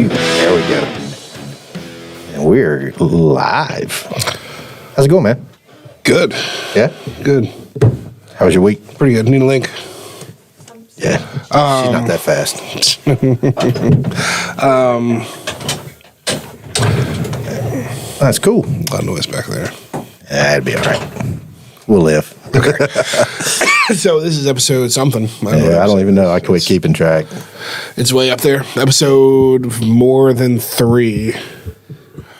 There we go. And we're live. How's it going, man? Good. Yeah? Good. How was your week? Pretty good. Need a link. Yeah. She's not that fast. That's cool. A lot of noise back there. That'd be all right. We'll live. Okay. So this is episode something. I don't even know. I quit keeping track. It's way up there. Episode more than 3.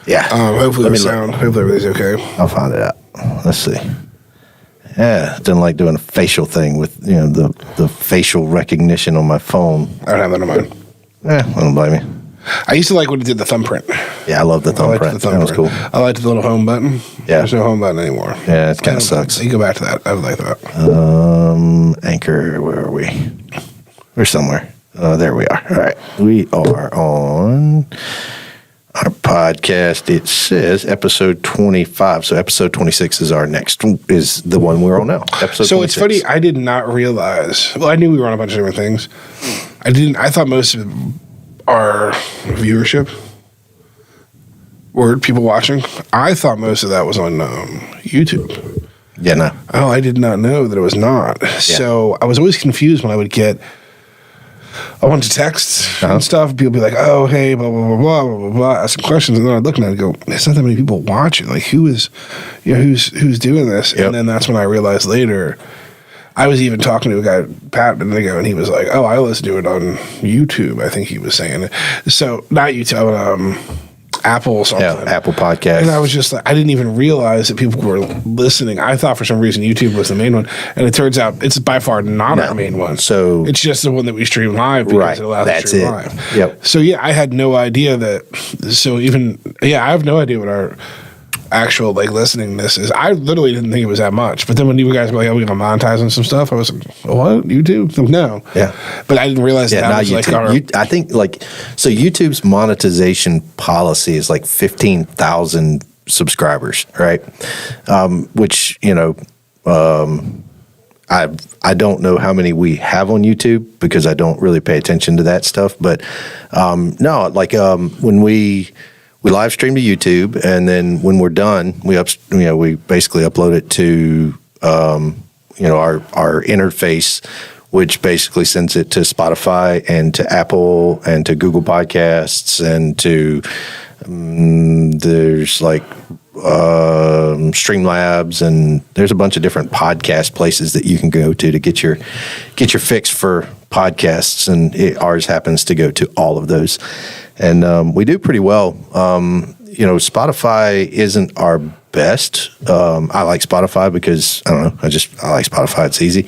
Yeah. Hopefully everything's okay. I'll find it out. Let's see. Yeah, didn't like doing a facial thing with the facial recognition on my phone. I don't have that on mine. I don't blame you. I used to like when it did the thumbprint. Yeah, I love the thumbprint. That was cool. I liked the little home button. Yeah. There's no home button anymore. Yeah, it kind of sucks. You go back to that. I would like that. Anchor, where are we? We're somewhere. There we are. All right. We are on our podcast. It says episode 25. So episode 26 is our next, is the one we're on now. Episode so 26. It's funny. I did not realize. Well, I knew we were on a bunch of different things. I thought most of our viewership were people watching. I thought most of that was on YouTube. Yeah, no. Oh, I did not know that it was not. Yeah. So I was always confused when I would get a bunch of texts and stuff. And people would be like, "Oh, hey, blah blah blah blah blah blah," asking questions, and then I'd look at it and go, "There's not that many people watching. Like, who's doing this?" Yep. And then that's when I realized later. I was even talking to a guy, Pat, a minute ago, and he was like, "Oh, I listen to it on YouTube." I think he was saying it. So not YouTube, but Apple or something. Yeah, Apple Podcast. And I was just like, I didn't even realize that people were listening. I thought for some reason YouTube was the main one, and it turns out it's by far not our main one. So it's just the one that we stream live because it allows us to stream live. Yep. So yeah, I had no idea that. So I have no idea what our actual listening this is. I literally didn't think it was that much. But then when you guys were like, "Oh, we're gonna monetize and some stuff," I was like, "What? YouTube?" No. Yeah. But I didn't realize that was YouTube. I think so YouTube's monetization policy is 15,000 subscribers, right? Which, I don't know how many we have on YouTube because I don't really pay attention to that stuff. But when we live stream to YouTube, and then when we're done, we basically upload it to our interface, which basically sends it to Spotify and to Apple and to Google Podcasts and to there's Streamlabs, and there's a bunch of different podcast places that you can go to get your fix for podcasts, and ours happens to go to all of those. And we do pretty well. Spotify isn't our best. I like Spotify because, I don't know, I like Spotify. It's easy.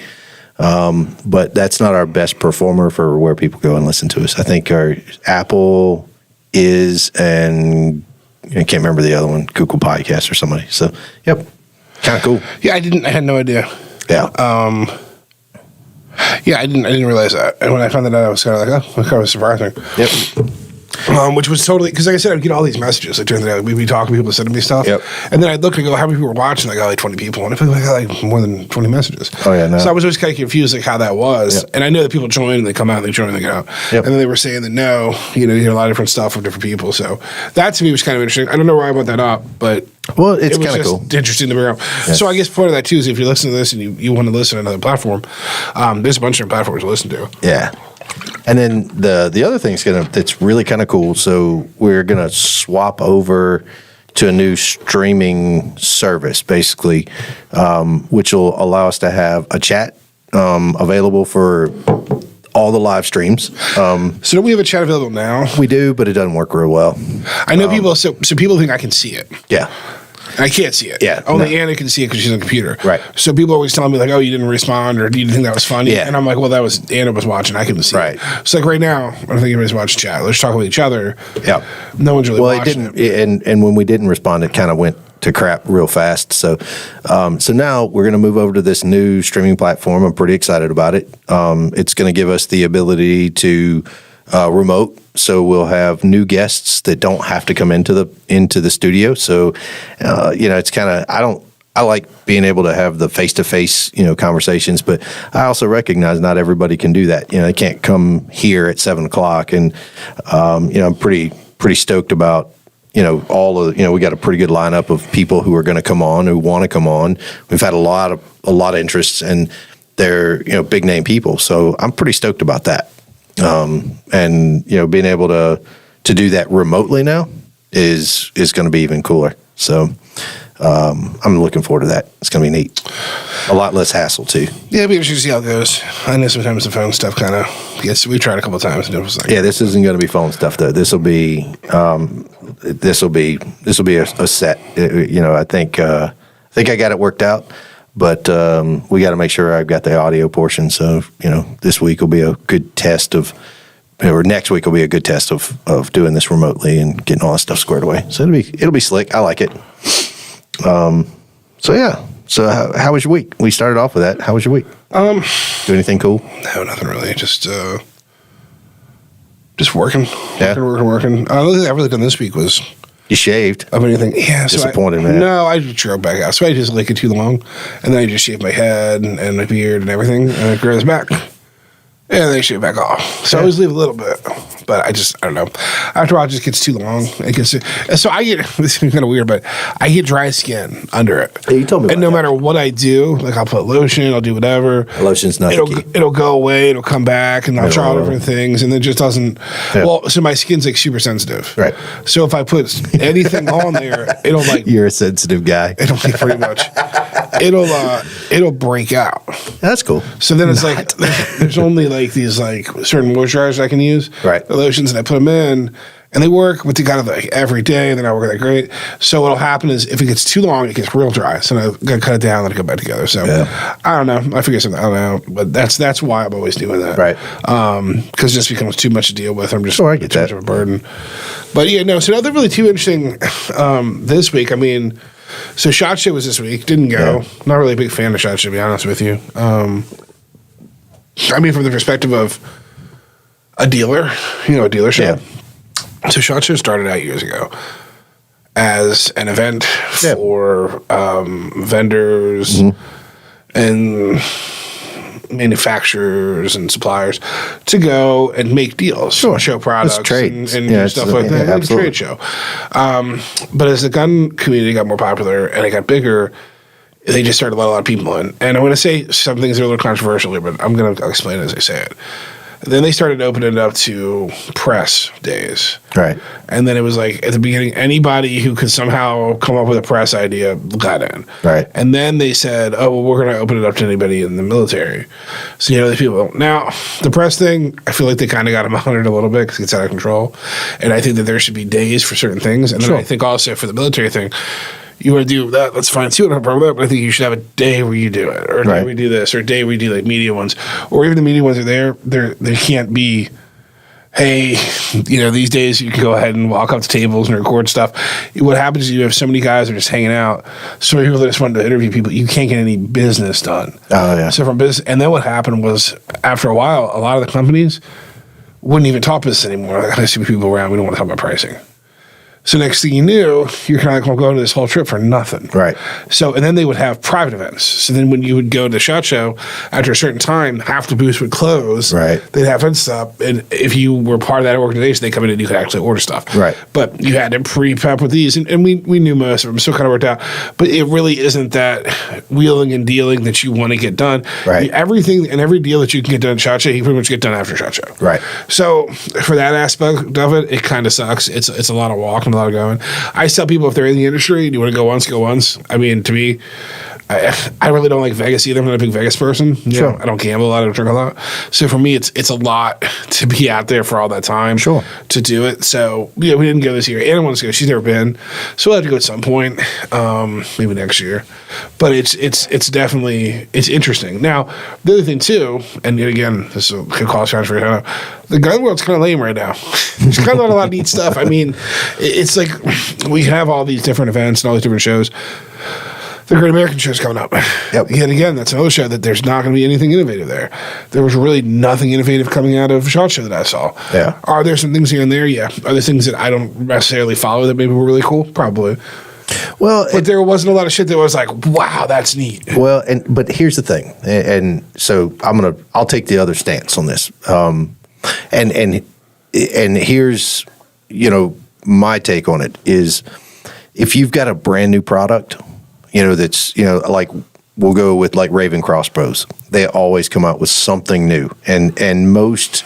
But that's not our best performer for where people go and listen to us. I think our Apple is, and I can't remember the other one, Google Podcast or somebody. So, yep, kind of cool. Yeah, I had no idea. Yeah. I didn't realize that. And when I found that out, I was kind of like, oh, that kind of surprising. Yep. Which was totally, because like I said, I'd get all these messages. During the day, we'd be talking to people sending me stuff. Yep. And then I'd look and go, how many people were watching? I got 20 people. And I felt like I got more than 20 messages. Oh, yeah, no. So I was always kind of confused how that was. Yep. And I know that people join and they come out and they join and they go out. Yep. And then they were saying that no, you hear a lot of different stuff from different people. So that to me was kind of interesting. I don't know why I brought that up, but well, it's it was kind of just cool. interesting to bring up. Yes. So I guess part of that too is if you're listening to this and you want to listen to another platform, there's a bunch of platforms to listen to. Yeah. And then the other thing that's really kind of cool. So we're gonna swap over to a new streaming service, basically, which will allow us to have a chat available for all the live streams. So don't we have a chat available now? We do, but it doesn't work real well. I know people. So people think I can see it. Yeah. I can't see it. Yeah, Only Anna can see it because she's on the computer. Right. So people are always telling me like, "Oh, you didn't respond," or "Do you think that was funny?" Yeah. And I'm like, "Well, that was Anna was watching. I couldn't see Right. it." So like right now, I don't think anybody's watching chat. Let's talk with each other. Yeah. No one's really watching it didn't. And when we didn't respond, it kind of went to crap real fast. So, so now we're going to move over to this new streaming platform. I'm pretty excited about it. It's going to give us the ability to remote. So we'll have new guests that don't have to come into the studio. So, it's kind of, I like being able to have the face-to-face, conversations, but I also recognize not everybody can do that. They can't come here at 7:00, and I'm pretty stoked about all of we got a pretty good lineup of people who are going to come on, who want to come on. We've had a lot of interests, and they're big name people, so I'm pretty stoked about that. And being able to do that remotely now is going to be even cooler. So. I'm looking forward to that. It's going to be neat. A lot less hassle, too. Yeah, it'll be interesting to see how it goes. I know sometimes the phone stuff kind of gets. We tried a couple of times, and it was like, yeah, this isn't going to be phone stuff though. This will be a set. I think I got it worked out, but we got to make sure I've got the audio portion. So this week will be a good test of. Or next week will be a good test of doing this remotely and getting all that stuff squared away. So it'll be slick. I like it. So yeah. So how was your week? We started off with that. How was your week? Do anything cool? No, nothing really. Just working. Yeah. Working. The only thing I've really done this week was you shaved. Of anything? Yeah. Disappointed, man. No, I just drove back out. So I just lick it too long, and then I just shaved my head and my beard and everything, and it grows back. And then shave back off. So I always leave a little bit. But I don't know. After a while, it just gets too long. So I get, this is kind of weird, but I get dry skin under it. Yeah, you told me and no matter what I do, like I'll put lotion, I'll do whatever. Lotion's not the key. It'll go away, it'll come back, and I'll try all different things, and it just doesn't. Yeah. Well, so my skin's like super sensitive. Right. So if I put anything on there, it'll like. You're a sensitive guy. It'll be pretty much. It'll break out. That's cool. So then it's like there's only like these like certain moisturizers I can use. Right. The lotions, and I put them in, and they work, but they kind of like every day, and they're not working that great. So what'll happen is if it gets too long, it gets real dry. So I gotta cut it down and go back together. So I don't know. I figure something. I don't know, but that's why I'm always doing that. Right. Because it just becomes too much to deal with. I'm just I get too that. much of a burden. But yeah, no. So nothing really too interesting this week. I mean. So SHOT Show was this week. Didn't go. Yeah. Not really a big fan of SHOT Show, to be honest with you. I mean, from the perspective of a dealer, a dealership. Yeah. So SHOT Show started out years ago as an event for vendors and manufacturers and suppliers to go and make deals, show products, and stuff like that. It's a trade show. But as the gun community got more popular and it got bigger, they just started to let a lot of people in. And I'm going to say some things that are a little controversial here, but I'm going to explain it as I say it. Then they started opening it up to press days. Right. And then it was like, at the beginning, anybody who could somehow come up with a press idea got in. Right. And then they said, oh, well, we're going to open it up to anybody in the military. So, these people. Now, the press thing, I feel like they kind of got them honored a little bit because it gets out of control. And I think that there should be days for certain things. And then I think also for the military thing, you want to do that, that's fine too, no problem with that, but I think you should have a day where you do it, or a day where you do this, or a day where you do like media ones, or even the media ones are there, they can't be, hey, these days you can go ahead and walk up to tables and record stuff. What happens is you have so many guys that are just hanging out, so many people that just want to interview people, you can't get any business done. Oh, yeah. So from business, and then what happened was, after a while, a lot of the companies wouldn't even talk business anymore. Like, I see people around, we don't want to talk about pricing. So next thing you knew, you're kind of like, well, going to this whole trip for nothing. Right. So, and then they would have private events. So then when you would go to SHOT Show, after a certain time, half the booths would close. Right. They'd have events up. And if you were part of that organization, they come in and you could actually order stuff. Right. But you had to pre-prep with these. And we knew most of them, so it kind of worked out. But it really isn't that wheeling and dealing that you want to get done. Right. Everything and every deal that you can get done at SHOT Show, you pretty much get done after SHOT Show. Right. So for that aspect of it, it kind of sucks. It's a lot of walking, a lot of going. I tell people if they're in the industry and you want to go once, go once. I mean, to me, I really don't like Vegas either. I'm not a big Vegas person. Sure. I don't gamble a lot. I don't drink a lot. So for me, it's a lot to be out there for all that time. Sure. To do it. So we didn't go this year. Anna wants to go. She's never been. So we'll have to go at some point, maybe next year. But it's definitely interesting. Now the other thing too, and again, this could cause controversy. The gun world's kind of lame right now. There's kind of not a lot of neat stuff. I mean, it's like we have all these different events and all these different shows. The Great American Show's coming up. Yep. Yet again, that's another show that there's not going to be anything innovative there. There was really nothing innovative coming out of SHOT Show that I saw. Yeah. Are there some things here and there? Yeah. Are there things that I don't necessarily follow that maybe were really cool? Probably. Well, but there wasn't a lot of shit that was like, wow, that's neat. Well, but here's the thing, and so I'll take the other stance on this, and here's my take on it is if you've got a brand new product, that's like we'll go with like Raven Crossbows, they always come out with something new, and most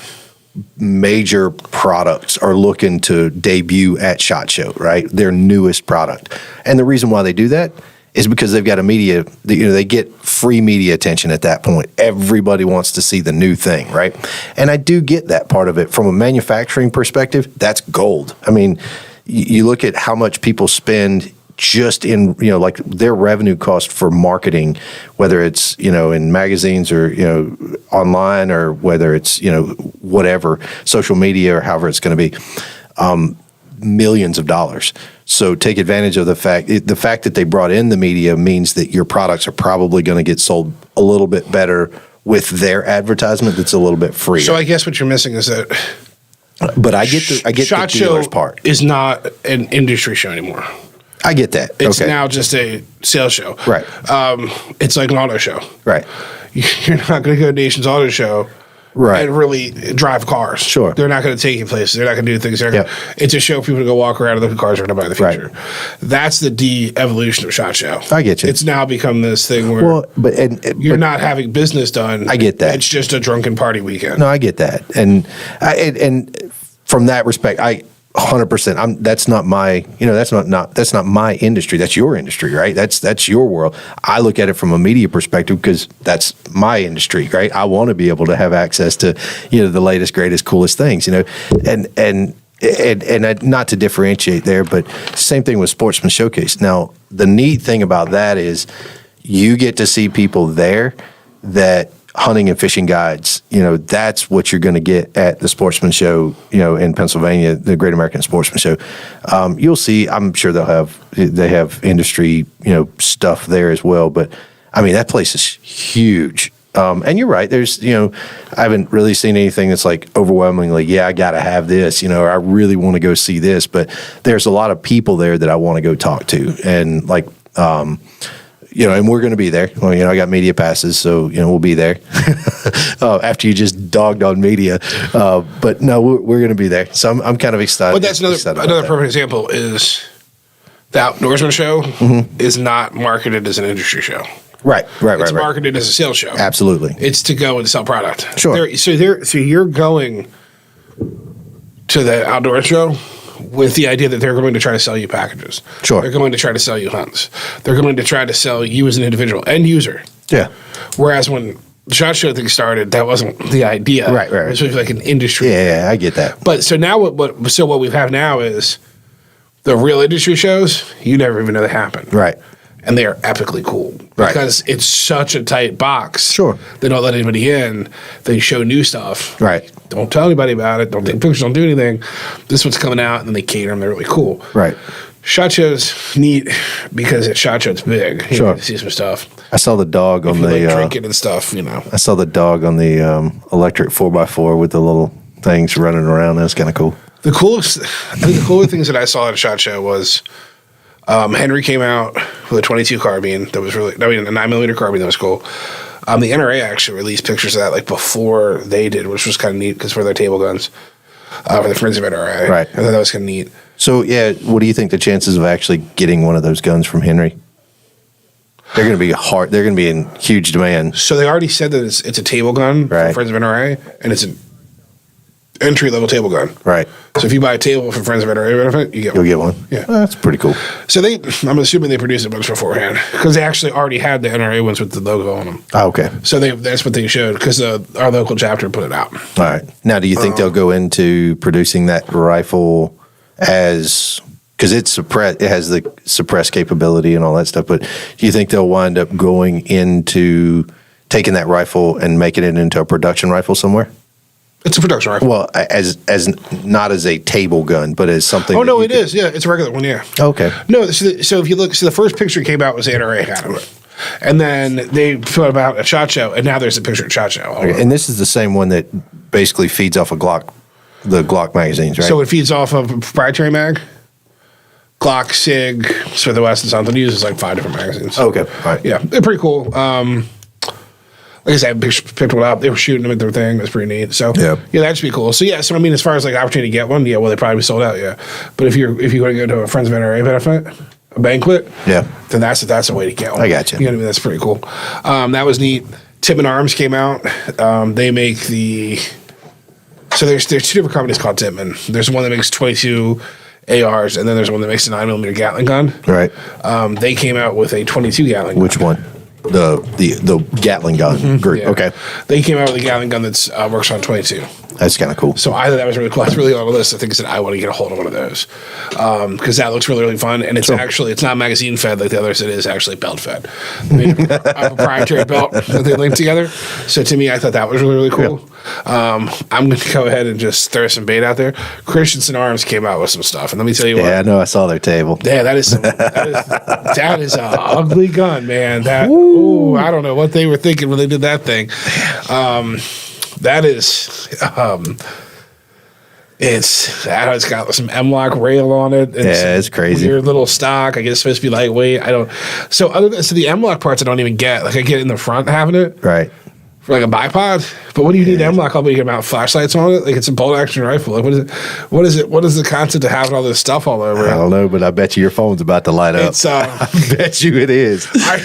major products are looking to debut at SHOT Show, right? Their newest product. And the reason why they do that is because they've got they get free media attention at that point. Everybody wants to see the new thing, right? And I do get that part of it. From a manufacturing perspective, that's gold. I mean, you look at how much people spend just in, like their revenue cost for marketing, whether it's, in magazines or, online, or whether it's, whatever, social media or however it's going to be, millions of dollars. So take advantage of the fact that they brought in the media means that your products are probably going to get sold a little bit better with their advertisement that's a little bit freer. So I guess what you're missing is that. But I get the SHOT dealer's Show part. is not an industry show anymore. I get that. It's okay. now just a sales show. Right. It's like an auto show. Right. You're not going to go to Nation's Auto Show Right. and really drive cars. Sure. They're not going to take you places. They're not going to do things. Yep. It's a show for people to go walk around and look at cars they're going to buy in the future. Right. That's the de-evolution of SHOT Show. I get you. It's now become this thing where you're not having business done. I get that. It's just a drunken party weekend. No, I get that. And from that respect, 100%. That's not my, that's not my industry. That's your industry, right? That's your world. I look at it from a media perspective because that's my industry, right? I want to be able to have access to, the latest, greatest, coolest things, and not to differentiate there, but same thing with Sportsman Showcase. Now, the neat thing about that is you get to see people there that hunting and fishing guides, that's what you're going to get at the Sportsman Show, in Pennsylvania, the Great American Sportsman Show. You'll see, I'm sure they have industry, stuff there as well. But I mean, that place is huge. And you're right. There's, I haven't really seen anything that's like overwhelmingly, I got to have this, or I really want to go see this. But there's a lot of people there that I want to go talk to. And like, and we're going to be there. Well, I got media passes, so, we'll be there after you just dogged on media. But no, we're going to be there. So I'm kind of excited. But that's another perfect example is the Outdoorsman Show is not marketed as an industry show. Right. It's marketed as a sales show. Absolutely. It's to go and sell product. Sure. So you're going to the outdoor show with the idea that they're going to try to sell you packages. Sure. They're going to try to sell you hunts. They're going to try to sell you as an individual end user. Yeah. Whereas when the SHOT Show thing started, that wasn't the idea. Right. It was like an industry. Yeah, I get that. But so now what we have now is the real industry shows, you never even know they happen. Right. And they are epically cool. Right. Because it's such a tight box. Sure. They don't let anybody in. They show new stuff. Right. Don't tell anybody about it. Don't take pictures. Don't do anything. This one's coming out, and then they cater them. They're really cool. Right. SHOT Show's neat because at SHOT Show it's big. You Sure. get to see some stuff. I saw the dog on the drinking and stuff, I saw the dog on the electric 4x4 with the little things running around. That's kind of cool. I think the cooler things that I saw at SHOT Show was Henry came out with a 22 carbine that was really, a 9mm carbine that was cool. The NRA actually released pictures of that like before they did, which was kind of neat because for their table guns for the Friends of NRA. Right. I thought that was kind of neat. So, what do you think the chances of actually getting one of those guns from Henry? They're going to be hard. They're going to be in huge demand. So they already said that it's a table gun Right. for Friends of NRA, and it's an entry-level table gun. Right. So if you buy a table from Friends of NRA benefit, you get one. You'll get one. Yeah. Well, that's pretty cool. So I'm assuming they produced a bunch beforehand because they actually already had the NRA ones with the logo on them. Oh, okay. So that's what they showed because our local chapter put it out. All right. Now, do you think they'll go into producing that rifle as, because it has the suppress capability and all that stuff, but do you think they'll wind up going into taking that rifle and making it into a production rifle somewhere? It's a production rifle. Well, as not as a table gun, but as something. Oh no, it is. Yeah, it's a regular one. Yeah. Okay. No, so if you look, the first picture came out was the NRA had it, and then they put about a SHOT Show, and now there's a picture at SHOT Show. Okay. And this is the same one that basically feeds off of the Glock magazines, right? So it feeds off of a proprietary mag. Glock, Sig, Smith & Wesson, something. Uses like 5 different magazines. Okay. All right. Yeah, they're pretty cool. Like I said, I picked one up. They were shooting them at their thing. It was pretty neat. So Yeah. That should be cool. So yeah, so I mean, as far as like opportunity to get one, yeah, well, they probably be sold out. Yeah, but if you're going to go to a friends of NRA benefit, a banquet, Yeah. then that's a way to get one. I got you. You know what I mean? That's pretty cool. That was neat. Tippmann Arms came out. They make the. So there's 2 different companies called Tippmann. There's one that makes 22 ARs, and then there's one that makes a 9mm Gatling gun. Right. They came out with a 22 Gatling gun. Which one? The Gatling gun group. Yeah. Okay. They came out with a Gatling gun that's works on 22. That's kind of cool. So I thought that was really cool. That's really on the list of things that I want to get a hold of one of those because that looks really, really fun. And it's it's not magazine fed like the others. It is actually belt fed. They made a proprietary belt that they linked together. So to me, I thought that was really, really cool. I'm going to go ahead and just throw some bait out there. Christensen Arms came out with some stuff. And let me tell you what. Yeah, I know. I saw their table. Yeah, that is an ugly gun, man. I don't know what they were thinking when they did that thing. That is, it's got some M-Lock rail on it. And it's crazy. Weird little stock. I guess it's supposed to be lightweight. So the M-Lock parts I don't even get. Like I get in the front having it. Right. For like a bipod, but what do you need M-Lock? I'll be able to mount flashlights on it. Like it's a bolt action rifle. Like what is it? What is the concept of having all this stuff all over? I don't know, but I bet you your phone's about to light up. I bet you it is. I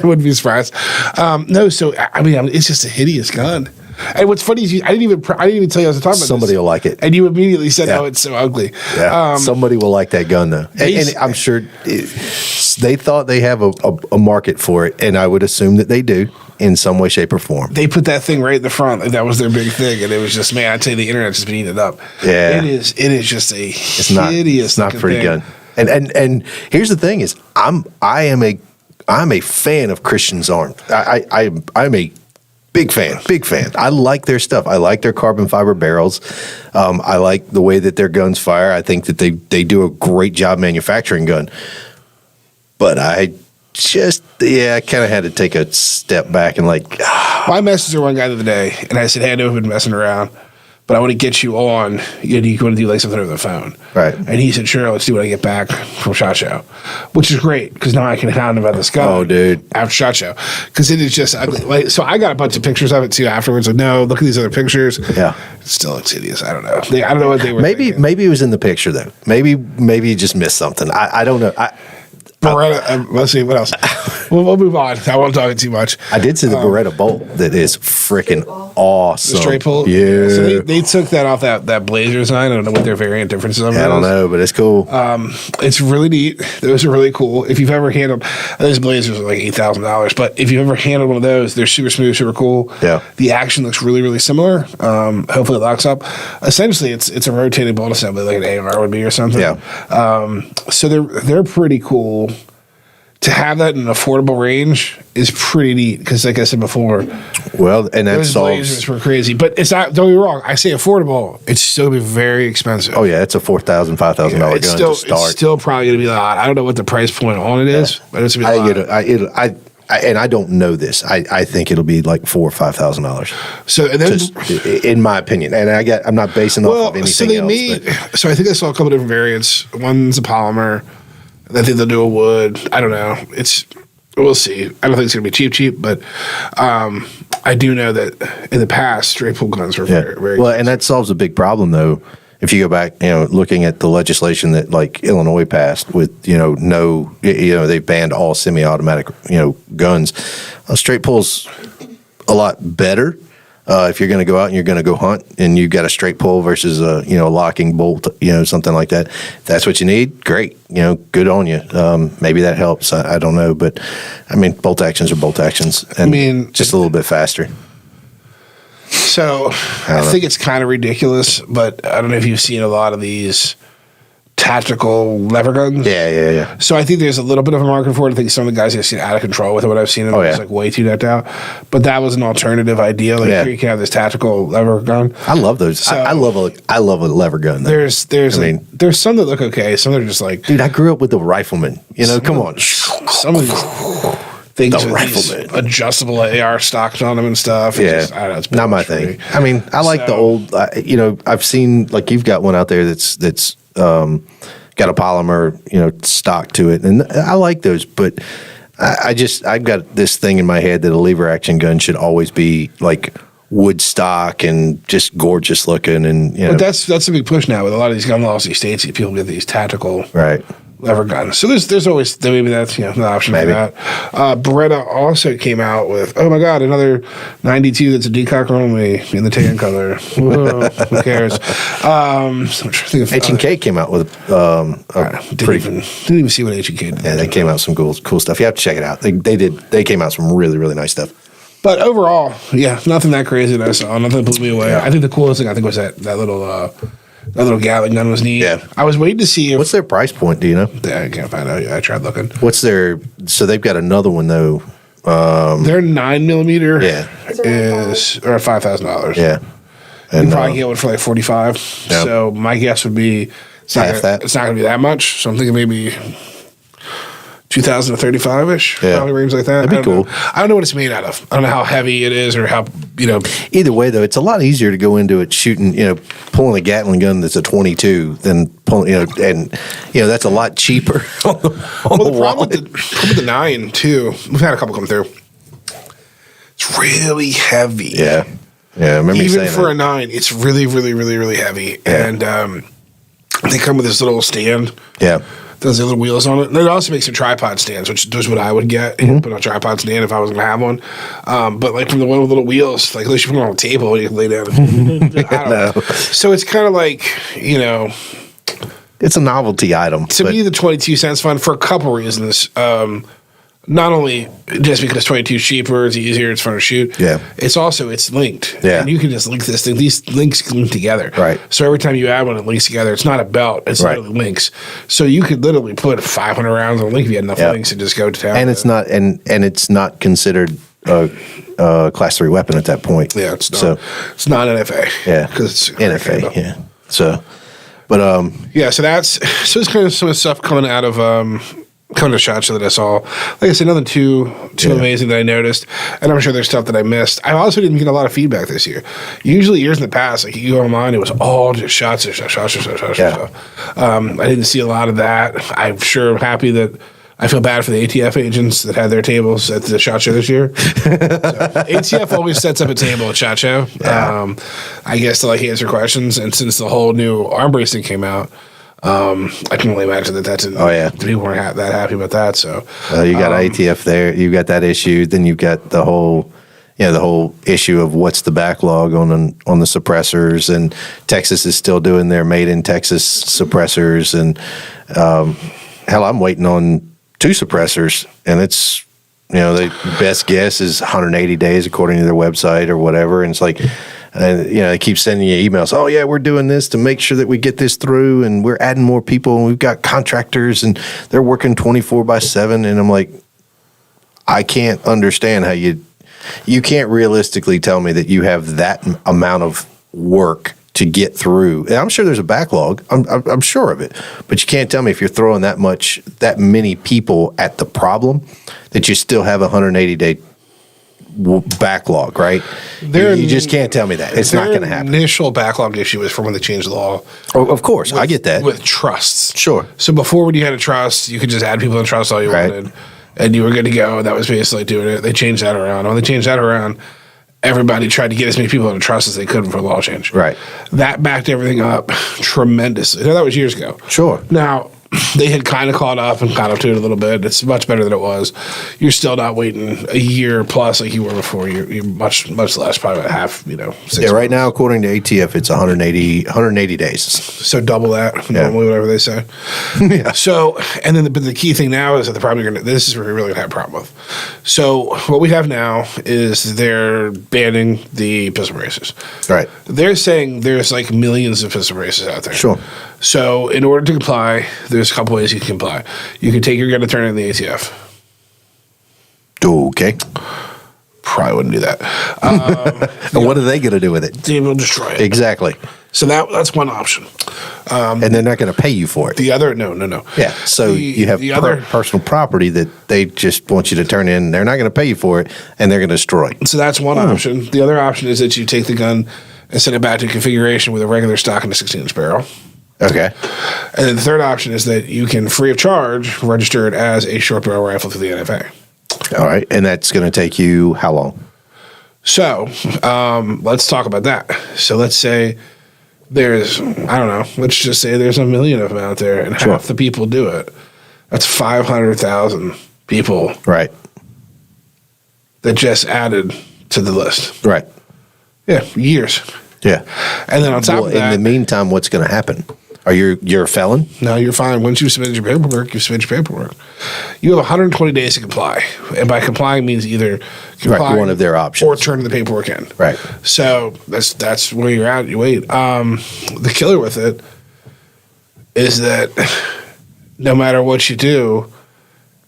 wouldn't be surprised. No, so I mean, it's just a hideous gun. And what's funny is I didn't even tell you I was talking about Somebody this. will like it. And you immediately said, Yeah. "Oh, it's so ugly." Yeah. Somebody will like that gun though, and I'm sure they thought they have a market for it, and I would assume that they do in some way, shape, or form. They put that thing right in the front, like that was their big thing, and it was just, man, I tell you, the internet's just been eating it up. Yeah. It is just a hideous. It's not pretty thing. gun. And here's the thing: is I'm a fan of Christian's Arms. I'm a big fan. I like their stuff. I like their carbon fiber barrels. I like the way that their guns fire. I think that they do a great job manufacturing gun. But I kind of had to take a step back and like. I messaged one guy the other day, and I said, "Hey, I know I've been messing around, but I want to get you on. You want to do like something over the phone, Right?" And he said, "Sure, let's do it when I get back from SHOT Show," which is great because now I can hound him about this gun. Oh, dude! After SHOT Show, because it is just ugly. Like, so I got a bunch of pictures of it too afterwards. Like, no, look at these other pictures. Yeah, it still looks hideous. I don't know. I don't know what they were. Maybe thinking. it was in the picture though. Maybe you just missed something. I don't know. Beretta, let's see what else. We'll move on. I won't talk too much. I did see the Beretta Bolt that is freaking awesome. The straight pull. Yeah. So they took that off that Blazer design. I don't know what their variant differences are. I don't know, but it's cool. It's really neat. Those are really cool. If you've ever handled those Blazers, are like $8,000. But if you've ever handled one of those, they're super smooth, super cool. Yeah. The action looks really, really similar. Hopefully it locks up. Essentially, it's a rotating bolt assembly like an AR would be or something. Yeah. So they're pretty cool. To have that in an affordable range is pretty neat because, like I said before, well, and that those Blazers solves. were crazy. But it's not. Don't get me wrong. I say affordable. It's still gonna be very expensive. Oh yeah, it's a $4,000, $5,000 gun It's to start. It's still probably gonna be a lot. I don't know what the price point on it is, but it's gonna be a lot. And I don't know this. I think it'll be like $4,000 or $5,000. So and then, Just in my opinion, and I'm not basing off of anything so they else. made. So I think I saw a couple different variants. One's a polymer. I think they'll do a wood. I don't know. We'll see. I don't think it's going to be cheap, but I do know that in the past, straight pull guns were very, very well, and that solves a big problem, though. If you go back, looking at the legislation that like Illinois passed with, they've banned all semi-automatic, guns. Straight pull's a lot better. If you're going to go out and you're going to go hunt and you've got a straight pull versus a locking bolt, something like that. If that's what you need, great. Good on you. Maybe that helps. I don't know, but I mean, bolt actions are bolt actions, and just a little bit faster. So I think it's kind of ridiculous, but I don't know if you've seen a lot of these tactical lever guns. Yeah. So I think there's a little bit of a market for it. I think some of the guys have seen out of control with it. What I've seen, it's like way too decked out. But that was an alternative idea. Like here you can have this tactical lever gun. I love those. So, I love a lever gun. Though. There's some that look okay. Some that are just like, dude, I grew up with the rifleman. Come on. Some of these things with these adjustable AR stocks on them and stuff. Yeah, I don't know, it's not my thing. I mean, I like the old. I've seen like you've got one out there that's got a polymer, stock to it, and I like those. But I've got this thing in my head that a lever action gun should always be like wood stock and just gorgeous looking, and But that's a big push now with a lot of these gun laws in these states. People get these tactical right. lever guns. So there's always maybe that's an option Maybe. for that. Beretta also came out with another 92 that's a decocker only in the tan color. Whoa, who cares? H&K came out with Didn't even see what H&K did. yeah, they came out with some cool stuff. You have to check it out. They came out with some really, really nice stuff. But overall, yeah, nothing that crazy that I saw. Nothing that blew me away. I think the coolest thing was that little Gatling gun was neat. Yeah. I was waiting to see if What's their price point? Do you know? I can't find out. Yeah, I tried looking. So they've got another one though. Their 9mm Yeah. is or $5,000. Yeah. You And can probably get one for like 45. Yeah. So my guess would be it's not Half gonna, that. It's not going to be that much. So I'm thinking maybe 2,035 ish. Yeah. Probably range like that. That'd be I don't know. cool. I don't know what it's made out of. I don't know how heavy it is or how Either way, though, it's a lot easier to go into it shooting, pulling a Gatling gun that's a 22 than pulling, and that's a lot cheaper on the Well, the problem wallet. with the 9 too. We've had a couple come through. It's really heavy. Yeah. Yeah. I remember you Even saying for that. a 9, it's really, really, really, really heavy. Yeah. And they come with this little stand. Yeah. Those little wheels on it. And it also makes some tripod stands, which is what I would get. Mm-hmm. Put on a tripod stand if I was going to have one. But like from the one with little wheels, like at least you put it on a table, you can lay down. I don't know. So it's kind of like, It's a novelty item. to me, the 22 cents fun for a couple reasons. Not only just because 22 is cheaper, it's easier, it's fun to shoot. Yeah. It's linked. Yeah. And you can just link this thing. These links link together. Right. So every time you add one, it links together. It's not a belt. It's Right. literally links. So you could literally put 500 rounds on a link if you had enough Yeah. links and just go to town. and it's not and it's not considered a class 3 weapon at that point. Yeah, it's not. So It's not NFA. yeah, Because it's NFA. Yeah. So, but Yeah, so it's kind of some stuff coming out of coming to SHOT Show that I saw. Like I said, nothing too amazing that I noticed, and I'm sure there's stuff that I missed. I also didn't get a lot of feedback this year. Usually, years in the past, like you go online, it was all just shots. Yeah. I didn't see a lot of that. I'm sure happy that. I feel bad for the ATF agents that had their tables at the SHOT Show this year. ATF always sets up a table at SHOT Show. Yeah. I guess to answer questions. And since the whole new arm bracing came out, I can only imagine that didn't. Oh, yeah. People weren't that happy about that. So you got ATF there. You've got that issue. Then you've got the whole issue of what's the backlog on the suppressors, and Texas is still doing their made in Texas suppressors, and hell, I'm waiting on 2 suppressors, and it's the best guess is 180 days according to their website or whatever, and it's like. They keep sending you emails. Oh yeah, we're doing this to make sure that we get this through, and we're adding more people, and we've got contractors, and they're working 24/7. And I'm like, I can't understand how you can't realistically tell me that you have that amount of work to get through. And I'm sure there's a backlog. I'm sure of it, but you can't tell me if you're throwing that many people at the problem that you still have a 180-day backlog, right? You just can't tell me that. It's not going to happen. Initial backlog issue is from when they changed the law. Oh, of course, I get that. With trusts. Sure. So before, when you had a trust, you could just add people in trust all you Right. wanted, and you were good to go. That was basically doing it. They changed that around. When they changed that around, everybody tried to get as many people in a trust as they could before the law change. Right. That backed everything up tremendously. Now, that was years ago. Sure. Now, they had kind of caught up and caught up to it a little bit. It's much better than it was. You're still not waiting a year plus like you were before. You're much less, probably about half, 6 Yeah, right months. now, according to ATF, it's 180 days. So double that, normally, whatever they say. Yeah. So, and then but the key thing now is that the problem this is where you're really going to have a problem with. So what we have now is they're banning the pistol braces. Right. They're saying there's like millions of pistol braces out there. Sure. So in order to comply, there's a couple ways you can comply. You can take your gun and turn it in the ATF. Okay. Probably wouldn't do that. And what are they going to do with it? They will destroy it. Exactly. So that's one option. And they're not going to pay you for it. The other, no. Yeah. So you have personal property that they just want you to turn in. They're not going to pay you for it, and they're going to destroy it. So that's one option. The other option is that you take the gun and send it back to configuration with a regular stock and a 16-inch barrel. Okay. And then the third option is that you can free of charge register it as a short barrel rifle through the NFA. All right. And that's going to take you how long? So let's talk about that. So let's say there's, I don't know, let's just say there's 1 million of them out there and Sure. half the people do it. That's 500,000 people Right. that just added to the list. Right. Yeah, years. Yeah. And then on top Well, of that, in the meantime, what's going to happen? You're a felon? no, you're fine. Once you've submitted your paperwork, you've submitted your paperwork. You have 120 days to comply. And by complying means either complying one of their options. or turning the paperwork in. Right. So that's where you're at. You wait. The killer with it is that no matter what you do,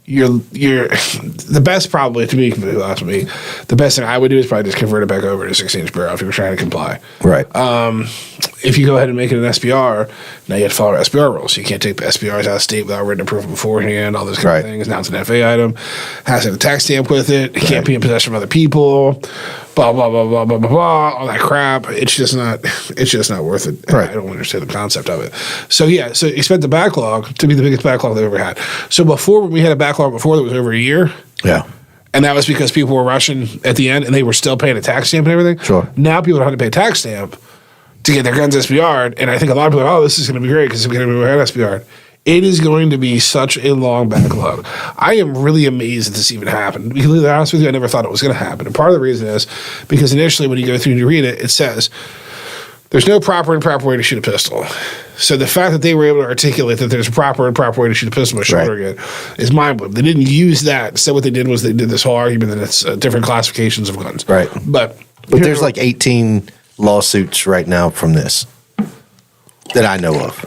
you're the best probably to be completely honest with me. The best thing I would do is probably just convert it back over to 16-inch barrel if you were trying to comply. Right. If you go ahead and make it an SBR, now you have to follow SBR rules. You can't take the SBRs out of state without written approval beforehand, all those kind Right. of things. Now it's an FA item. Has to have a tax stamp with it. It can't be in possession of other people. Blah, blah, blah, blah, blah, blah, blah, all that crap. It's just not worth it. Right. I don't understand the concept of it. So yeah, so expect the backlog to be the biggest backlog they've ever had. So before, when we had a backlog before that was over a year, Yeah. and that was because people were rushing at the end and they were still paying a tax stamp and everything. Sure. Now people don't have to pay a tax stamp to get their guns SBR'd. And I think a lot of people are like, oh, this is going to be great because we're going to be SBR'd. It is going to be such a long backlog. I am really amazed that this even happened. To be completely honest with you, I never thought it was going to happen. And part of the reason is because initially when you go through and you read it, it says there's no proper and proper way to shoot a pistol. So the fact that they were able to articulate that there's a proper and proper way to shoot a pistol with a shoulder Right. gun is mind-blowing. They didn't use that. Instead, what they did was they did this whole argument that it's different classifications of guns. Right. But There's like 18 lawsuits right now from this that I know of.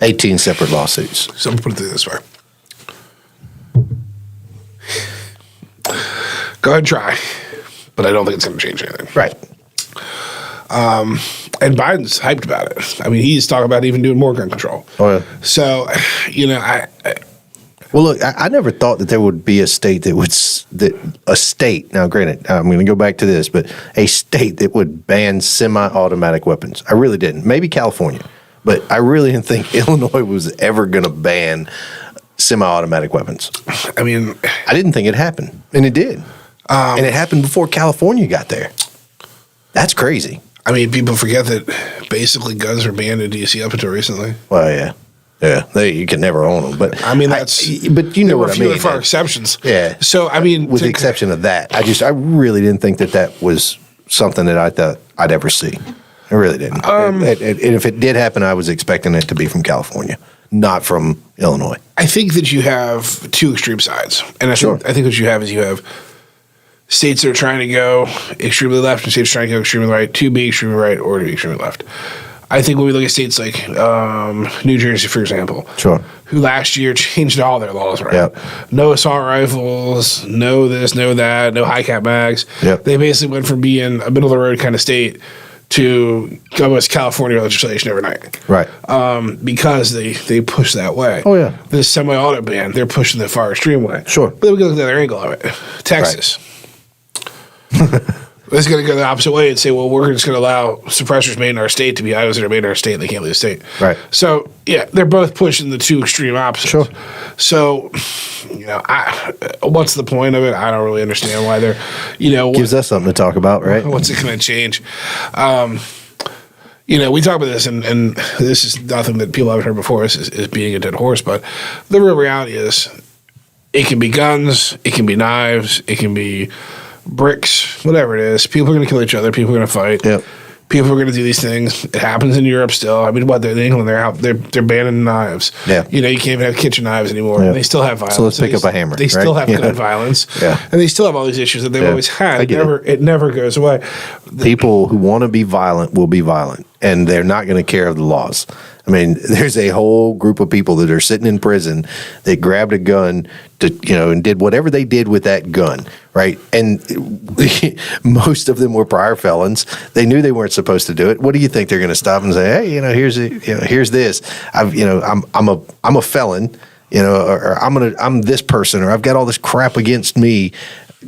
18 separate lawsuits. So I'm going to put it this way. Go ahead and try. But I don't think it's going to change anything. Right. And Biden's hyped about it. I mean, he's talking about even doing more gun control. Oh, yeah. So, you know, Well, look, I never thought that there would be a state that would now, granted, I'm going to go back to this, but a state that would ban semi-automatic weapons. I really didn't. Maybe California, but I really didn't think Illinois was ever going to ban semi-automatic weapons. I mean, I didn't think it happened, and it did. And it happened before California got there. That's crazy. I mean, people forget that basically guns were banned in D.C. up until recently. Well, yeah. Yeah, you can never own them, but I mean, that's. but you know there were what I few mean. and far exceptions. Yeah. So I mean, With the exception of that, I really didn't think that was something that I thought I'd ever see. I really didn't. And if it did happen, I was expecting it to be from California, not from Illinois. I think that you have two extreme sides, and I think what you have is you have states that are trying to go extremely left and states trying to go extremely right, to be extremely right or to be extremely left. I think when we look at states like New Jersey, for example, Sure. who last year changed all their laws around. Yep. No assault rifles, no this, no that, no high cap mags. Yep. They basically went from being a middle of the road kind of state to go as California legislation overnight. Right. Because they push that way. Oh, yeah. This semi-auto ban, they're pushing the far extreme way. Sure. But then we go look at the other angle of it. Texas. It's going to go the opposite way and say, well, we're just going to allow suppressors made in our state to be items that are made in our state and they can't leave the state. Right. So, yeah, they're both pushing the two extreme opposites. Sure. So, you know, what's the point of it? I don't really understand why they're, you know. Gives us something to talk about, right? What's it going to change? You know, we talk about this, and this is nothing that people haven't heard before. This is being a dead horse, but the real reality is it can be guns, it can be knives, it can be bricks, whatever it is. People are going to kill each other. People are going to fight. Yep. People are going to do these things. It happens in Europe still. I mean, they're in England. They're banning knives. Yeah. You know, you can't even have kitchen knives anymore. Yeah. They still have violence. So let's pick up a hammer, They still right? have gun Yeah. violence. Yeah. And they still have all these issues that they've Yeah. always had. I get it. It never goes away. People who want to be violent will be violent, and they're not going to care of the laws. I mean, there's a whole group of people that are sitting in prison that grabbed a gun to, and did whatever they did with that gun, right? And most of them were prior felons. They knew they weren't supposed to do it. What do you think they're going to stop and say? Hey, here's this. I'm a felon, or I'm this person, or I've got all this crap against me.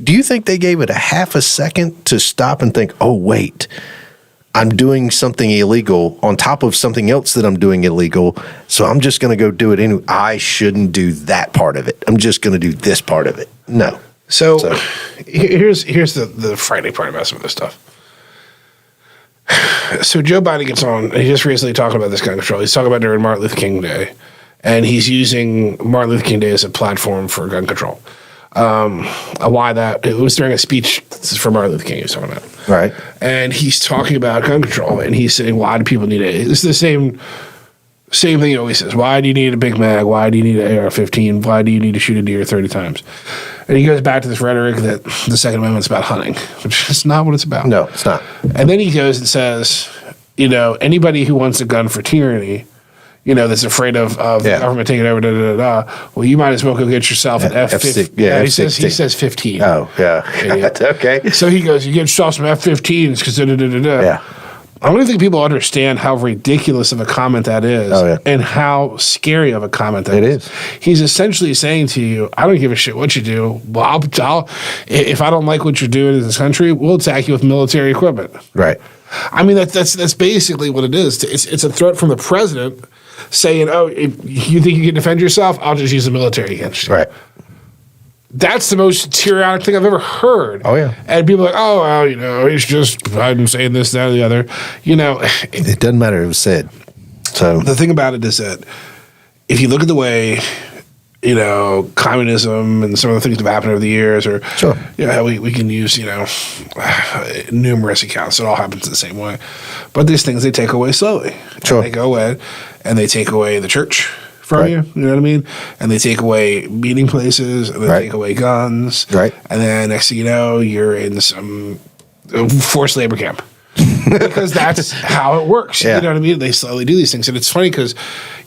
Do you think they gave it a half a second to stop and think, oh, wait, I'm doing something illegal on top of something else that I'm doing illegal. So I'm just going to go do it anyway. I shouldn't do that part of it. I'm just going to do this part of it. No. So here's the frightening part about some of this stuff. So Joe Biden gets on, and he just recently talked about this gun control. He's talking about during Martin Luther King Day, and he's using Martin Luther King Day as a platform for gun control. Why that? It was during a speech for Martin Luther King he was talking about. Right. And he's talking about gun control, and he's saying, why do people need it? It's the same thing he always says. Why do you need a Big Mag? Why do you need an AR-15? Why do you need to shoot a deer 30 times? And he goes back to this rhetoric that the Second Amendment's about hunting, which is not what it's about. No, it's not. And then he goes and says, anybody who wants a gun for tyranny, that's afraid of the government taking over, well, you might as well go get yourself an F-15. Yeah, he says 15. Oh, yeah. Okay. So he goes, you get yourself some F-15s because Yeah. I don't think people understand how ridiculous of a comment that is and how scary of a comment that is. He's essentially saying to you, I don't give a shit what you do. Well, if I don't like what you're doing in this country, we'll attack you with military equipment. Right. I mean, that's basically what it is. It's a threat from the president saying, oh, if you think you can defend yourself, I'll just use the military against you. Right. That's the most tyrannic thing I've ever heard. Oh, yeah. And people are like, oh, well, it's just Biden saying this, that, or the other. It doesn't matter. It was said. So the thing about it is that if you look at the way, communism and some of the things that have happened over the years, or how we can use, numerous accounts. It all happens the same way. But these things, they take away slowly. Sure. And they go in and they take away the church from you know what I mean? And they take away meeting places, and they take away guns. Right. And then next thing you know, you're in some forced labor camp. Because that's how it works. Yeah. You know what I mean? They slowly do these things. And it's funny because,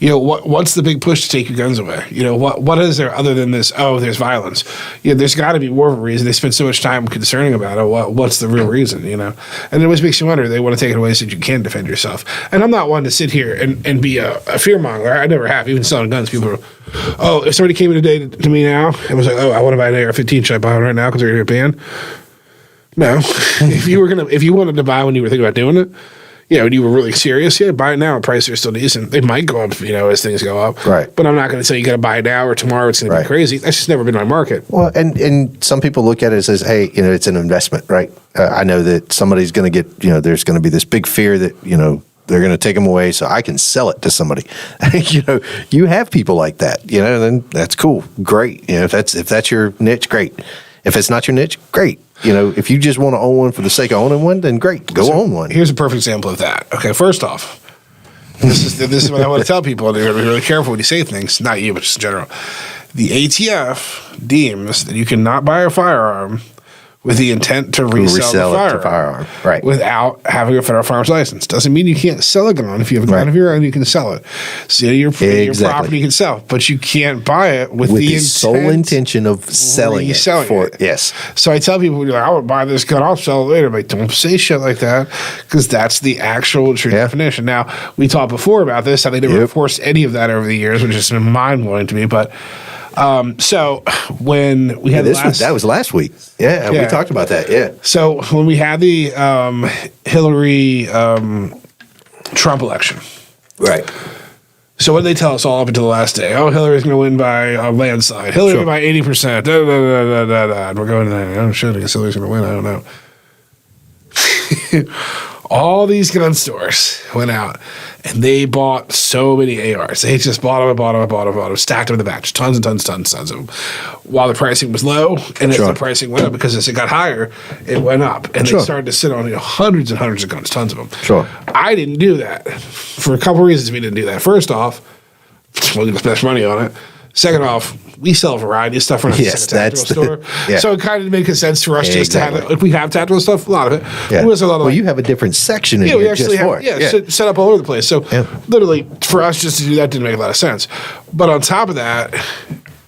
what's the big push to take your guns away? What is there other than this, there's violence? There's got to be more of a reason. They spend so much time concerning about it. What's the real reason, And it always makes you wonder, they want to take it away so that you can defend yourself. And I'm not one to sit here and be a fearmonger. I never have. Even selling guns, people are, if somebody came in today to me now and was like, I want to buy an AR-15, should I buy one right now because they're going to get banned? No. If you wanted to buy when you were thinking about doing it, and you were really serious, buy it now. Prices are still decent. They might go up, as things go up. Right. But I'm not going to say you got to buy it now or tomorrow. It's going to be crazy. That's just never been my market. Well, and some people look at it as, hey, it's an investment, right? I know that somebody's going to get, there's going to be this big fear that, they're going to take them away so I can sell it to somebody. You have people like that, then that's cool. Great. If that's your niche, great. If it's not your niche, great. If you just want to own one for the sake of owning one, then great, go own one. Here's a perfect example of that. Okay, first off, this is what I want to tell people. They're going to be really careful when you say things. Not you, but just in general. The ATF deems that you cannot buy a firearm with the intent to resell the firearm, right? Without having a federal firearms license. Doesn't mean you can't sell a gun. If you have a gun of your own, you can sell it. So your property you can sell, but you can't buy it with the sole intention of selling it. Yes. So I tell people, you're like, I would buy this gun, I'll sell it later. But don't say shit like that, because that's the actual true definition. Now, we talked before about this, how they never enforced any of that over the years, which has been mind-blowing to me, but so when we had that was last week. Yeah, we talked about that. Yeah. So when we had the Hillary Trump election, right? So what did they tell us all up until the last day? Oh, Hillary's going to win by a landslide. Hillary win by 80%. And we're going there. Oh shit, I guess Hillary's going to win. I don't know. All these gun stores went out and they bought so many ARs. They just bought them, stacked them in the batch, tons and tons of them. While the pricing was low, and as the pricing went up, because as it got higher, it went up. And they started to sit on hundreds and hundreds of guns, tons of them. Sure. I didn't do that. For a couple reasons we didn't do that. First off, we're going to spend money on it. Second off, we sell a variety of stuff. We're not just a tactical store. So it kind of makes sense for us just to have it. If we have tactical stuff, a lot of it. Yeah. You have a different section in here just for it. Set up all over the place. So literally, for us just to do that didn't make a lot of sense. But on top of that,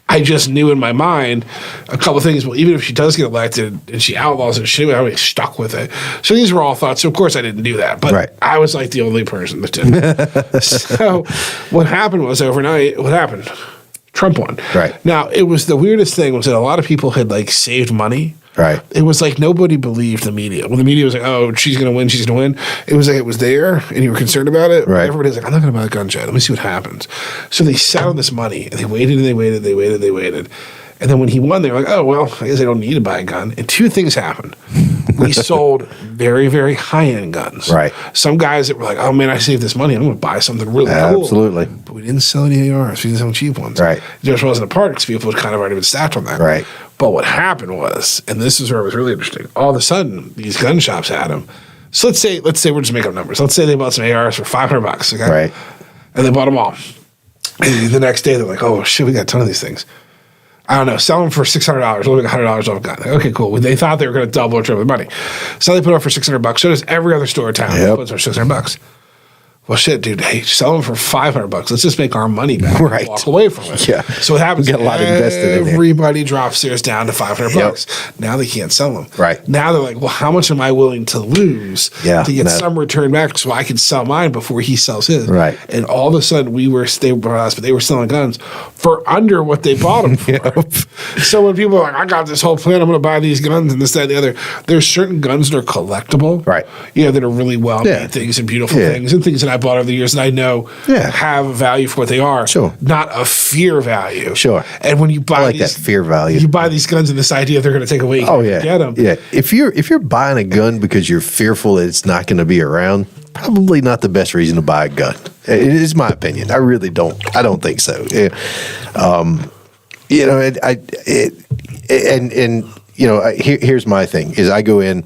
I just knew in my mind a couple of things. Well, even if she does get elected and she outlaws it, she would be stuck with it. So these were all thoughts. So of course I didn't do that. But I was like the only person that did. So what happened was overnight, what happened? Trump won. Right. Now, it was the weirdest thing was that a lot of people had saved money Right. It was like nobody believed the media. When the media was like, "Oh, she's going to win, she's going to win," it was like it was there, and you were concerned about it. Right. Everybody was like, "I'm not going to buy the gun yet. Let me see what happens." So they sat on this money, and they waited, and they waited, they waited, they waited. And then when he won, they were like, "Oh, well, I guess I don't need to buy a gun." And two things happened. We sold very, very high-end guns. Right. Some guys that were like, "Oh, man, I saved this money. I'm going to buy something really cool." Absolutely. But we didn't sell any ARs. We didn't sell cheap ones. Right. It just wasn't a part because people had kind of already been stacked on that. Right. But what happened was, and this is where it was really interesting, all of a sudden, these gun shops had them. So let's say we're just making up numbers. Let's say they bought some ARs for $500, okay? Right. And they bought them all. And the next day, they're like, "Oh, shit, we got a ton of these things. I don't know, sell them for $600. We'll make $100 off a gun." Like, okay, cool. Well, they thought they were going to double or triple the money. So they put it up for $600. So does every other store in town. Yep. Puts it for $600. Well, shit, dude. Hey, sell them for $500. Let's just make our money back. Right. And walk away from it. Yeah. So what happens? We got a lot invested in it. Everybody drops theirs down to $500. Now they can't sell them. Right. Now they're like, well, how much am I willing to lose Yeah, to get no. some return back so I can sell mine before he sells his? Right. And all of a sudden, they were us, but they were selling guns for under what they bought them for. So when people are like, "I got this whole plan, I'm going to buy these guns and this, that, and the other," there's certain guns that are collectible. Right. You know, that are really well-made Yeah. things and beautiful Yeah. things and things that I bought over the years that I know Yeah. have a value for what they are. Sure. Not a fear value. Sure. And when you buy I like these, that fear value. you buy these guns and this idea they're going to take away, you Oh can yeah, get them. yeah. If you're buying a gun because you're fearful that it's not going to be around, probably not the best reason to buy a gun. It is my opinion. I really don't. I don't think so. Yeah. You know, here's my thing: is I go in.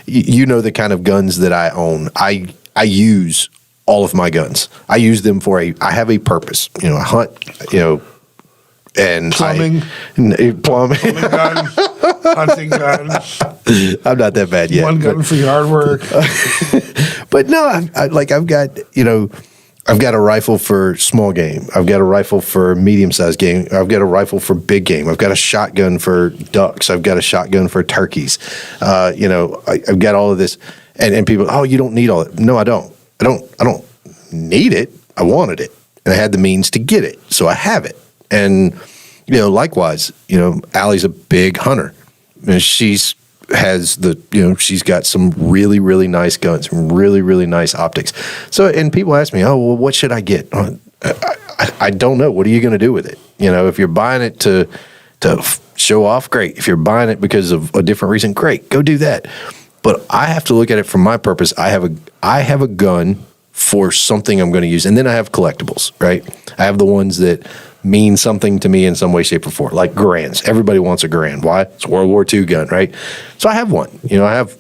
You know the kind of guns that I own. I use all of my guns. I use them for I have a purpose. You know, I hunt. You know. And Plumbing. Plumbing. Gun, hunting gun, I'm not that bad yet. one gun for yard work. But no, I've got a rifle for small game. I've got a rifle for medium sized game. I've got a rifle for big game. I've got a shotgun for ducks. I've got a shotgun for turkeys. I've got all of this, and people, "Oh, you don't need all that." No, I don't. I don't need it. I wanted it, and I had the means to get it, so I have it. And likewise, Allie's a big hunter, and she's got some really, really nice guns, some really, really nice optics. So, and people ask me, "Oh, well, what should I get?" I don't know. What are you going to do with it? If you're buying it to show off, great. If you're buying it because of a different reason, great. Go do that. But I have to look at it from my purpose. I have a gun for something I'm going to use, and then I have collectibles. Right? I have the ones that mean something to me in some way, shape, or form, like Garands. Everybody wants a Garand. Why? It's a World War II gun, right? So I have one. It's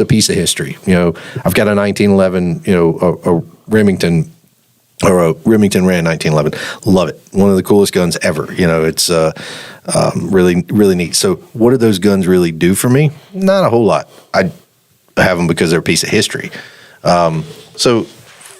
a piece of history. I've got a 1911, a Remington or a Remington Rand 1911. Love it. One of the coolest guns ever. It's really, really neat. So what do those guns really do for me? Not a whole lot. I have them because they're a piece of history. So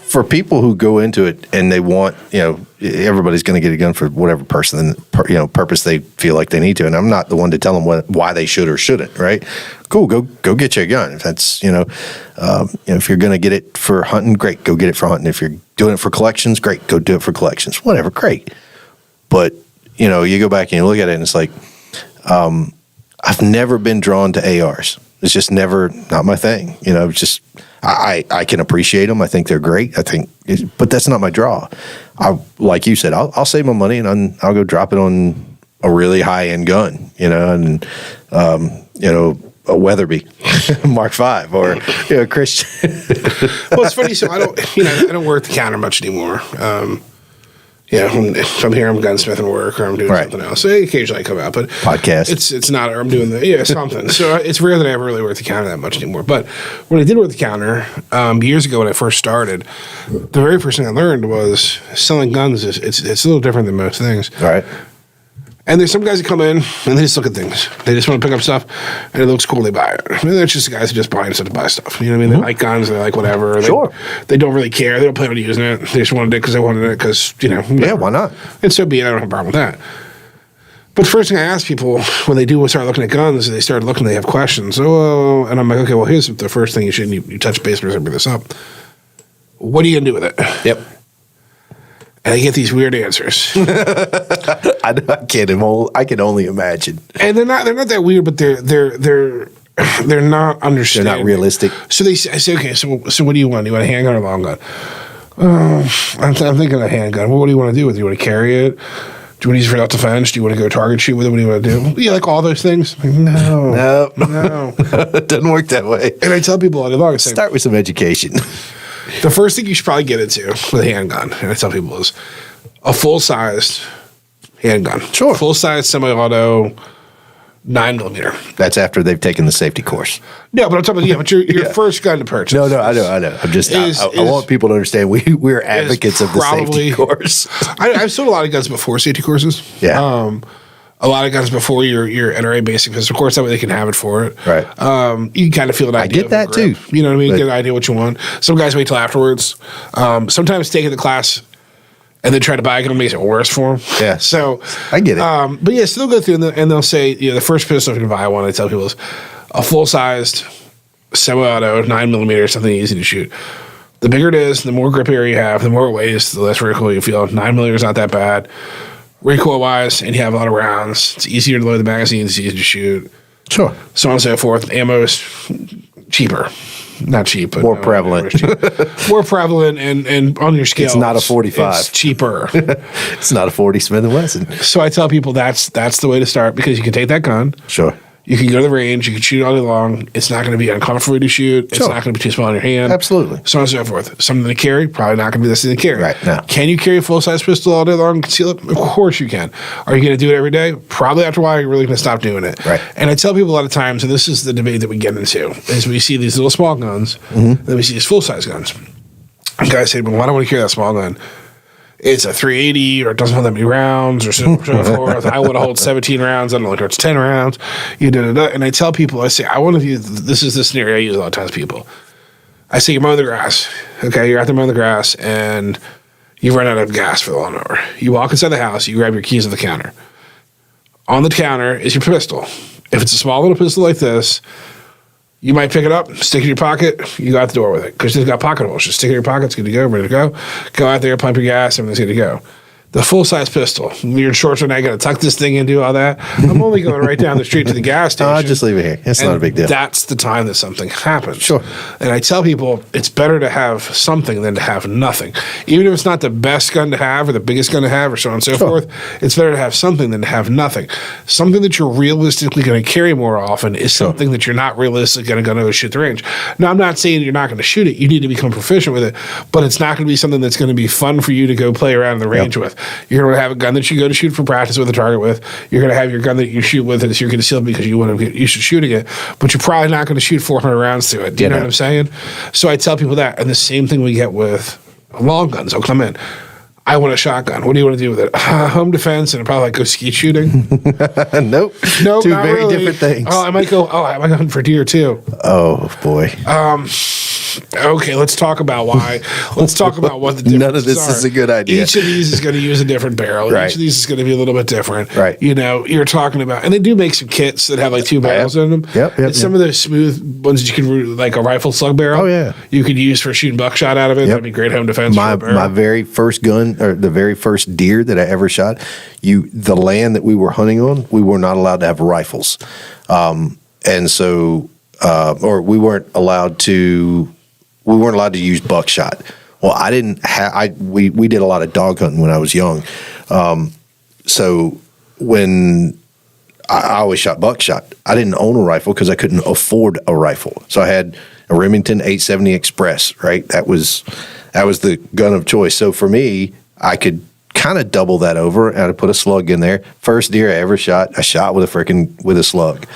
for people who go into it and they want, everybody's going to get a gun for whatever purpose they feel like they need to. And I'm not the one to tell them why they should or shouldn't, right? Cool. Go get you a gun. If that's, if you're going to get it for hunting, great. Go get it for hunting. If you're doing it for collections, great. Go do it for collections, whatever. Great. But, you go back and you look at it and it's like, I've never been drawn to ARs. It's just not my thing. It's just, I can appreciate them. I think they're great. But that's not my draw. Like you said, I'll save my money and I'll go drop it on a really high end gun, and a Weatherby Mark V or Christian. Well, it's funny. So I don't work the counter much anymore. If I'm here, I'm gunsmithing work, or I'm doing something else. So occasionally I come out, but podcast. It's not, or I'm doing something. So it's rare that I ever really work the counter that much anymore. But when I did work the counter years ago when I first started, the very first thing I learned was selling guns it's a little different than most things. All right. And there's some guys that come in and they just look at things. They just want to pick up stuff, and it looks cool. They buy it. I mean, they're just the guys who just buy stuff to buy stuff. You know what I mean? They like guns. They like whatever. Sure. They don't really care. They don't plan on using it. They just wanted it because they wanted it because Yeah, why not? And so be it. I don't have a problem with that. But the first thing I ask people when they do start looking at guns, they start looking. They have questions. And I'm like, okay, well, here's the first thing you touch base with. Bring this up. What are you gonna do with it? Yep. and I get these weird answers. I can only imagine. And they're not that weird, but they're not understanding. They're not realistic. So I say, okay, so what do you want? Do you want a handgun or a long gun? I'm thinking a handgun. Well, what do you want to do with it? Do you want to carry it? Do you want to use it for self-defense? Do you want to go target shoot with it? What do you want to do? Yeah, like all those things. Like, no. It doesn't work that way. And I tell people all day long, I say, Start with some education. the first thing you should probably get into with a handgun, and I tell people, is a full-sized handgun. Sure. Full-size semi-auto 9mm. That's after they've taken the safety course. No, but I'm talking about, but your first gun to purchase. No, I know. I'm just, I want people to understand we're advocates of the safety course. I've sold a lot of guns before safety courses. Yeah. A lot of guns before your NRA basic pistol course. That way they can have it for it. Right. You can kind of feel an idea. I get that too. You know what I mean? Get an idea what you want. Some guys wait till afterwards. Sometimes taking the class and then try to buy a gun makes it worse for them. Yeah. So I get it. But yeah, so they'll go through and they'll say, the first pistol if you buy one, I tell people is a full-sized semi-auto 9mm, something easy to shoot. The bigger it is, the more grip area you have, the more it weighs, the less recoil you feel. 9mm is not that bad. Recoil-wise, and you have a lot of rounds. It's easier to load the magazine. It's easier to shoot. Sure. So on and so forth. Ammo's cheaper. Not cheap, but more prevalent. More prevalent and on your scale. It's not a 45. It's cheaper. It's not a 40 Smith & Wesson. So I tell people that's the way to start because you can take that gun. Sure. You can go to the range. You can shoot all day long. It's not going to be uncomfortable to shoot. It's Sure. not going to be too small in your hand. Absolutely. So on and so forth. Something to carry, probably not going to be this thing to carry. Right, no. Can you carry a full-size pistol all day long and conceal it? Of course you can. Are you going to do it every day? Probably after a while, you're really going to stop doing it. Right. And I tell people a lot of times, and this is the debate that we get into, is we see these little small guns, then we see these full-size guns. And guys say, well, why do I want to carry that small gun? It's a 380 or it doesn't have that many rounds or so forth. I want to hold 17 rounds. I don't like it's 10 rounds. And I tell people, I say, I want to use, this is the scenario I use a lot of times, people. I say, you're mowing the grass. Okay, you're out there mowing the grass and you run out of gas for the lawnmower. You walk inside the house, you grab your keys on the counter. On the counter is your pistol. If it's a small little pistol like this, you might pick it up, stick it in your pocket, you go out the door with it. Because it's got pocket holes. Just stick it in your pocket, it's good to go, ready to go. Go out there, pump your gas, everything's good to go. The full-size pistol, your shorts are not going to tuck this thing and do all that. I'm only going right down the street to the gas station. I'll just leave it here. It's not a big deal. That's the time that something happens. Sure. And I tell people it's better to have something than to have nothing. Even if it's not the best gun to have or the biggest gun to have or so on and so forth, it's better to have something than to have nothing. Something that you're realistically going to carry more often is something that you're not realistically going to go shoot the range. Now, I'm not saying you're not going to shoot it. You need to become proficient with it, but it's not going to be something that's going to be fun for you to go play around in the range with. You're going to have a gun that you go to shoot for practice with a target with. You're going to have your gun that you shoot with and you're going to seal because you want to get used to shooting it, but you're probably not going to shoot 400 rounds to it. Do you know what I'm saying? So I tell people that. And the same thing we get with long guns. They'll come in. I want a shotgun. What do you want to do with it? Home defense and probably like go skeet shooting. Nope. Two not very really. different things. I might go hunting for deer too. Oh boy. Okay, let's talk about why. Let's talk about what the differences None of this are. is a good idea. Each of these is going to use a different barrel. Right. Each of these is going to be a little bit different. Right. You know, you're talking about, and they do make some kits that have like two barrels in them. Yep, And some of those smooth ones that you can, like a rifle slug barrel. Oh, yeah. You could use for shooting buckshot out of it. That'd be great home defense. for a barrel. My very first gun, or the very first deer that I ever shot, the land that we were hunting on, we were not allowed to have rifles, and so or we weren't allowed to use buckshot. Well, I didn't have. We did a lot of dog hunting when I was young, so when I always shot buckshot, I didn't own a rifle because I couldn't afford a rifle. So I had a Remington 870 Express. Right, that was the gun of choice. So for me, I could kind of double that over and I put a slug in there. First deer I ever shot, I shot with a slug.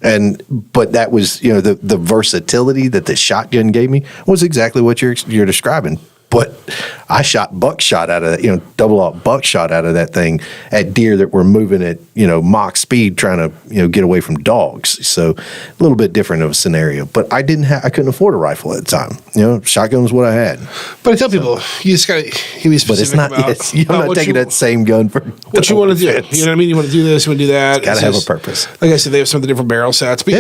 But that was, the versatility that the shotgun gave me was exactly what you're describing. But I shot buckshot out of that, double aught buckshot out of that thing at deer that were moving at, Mach speed trying to, get away from dogs. So a little bit different of a scenario. But I couldn't afford a rifle at the time. Shotgun was what I had. But I tell people, you just got to be specific. But it's not, I'm not taking that same gun for what you want to do. You know what I mean? You want to do this, you want to do that. Got to have a purpose. Like I said, they have some of the different barrel sets. But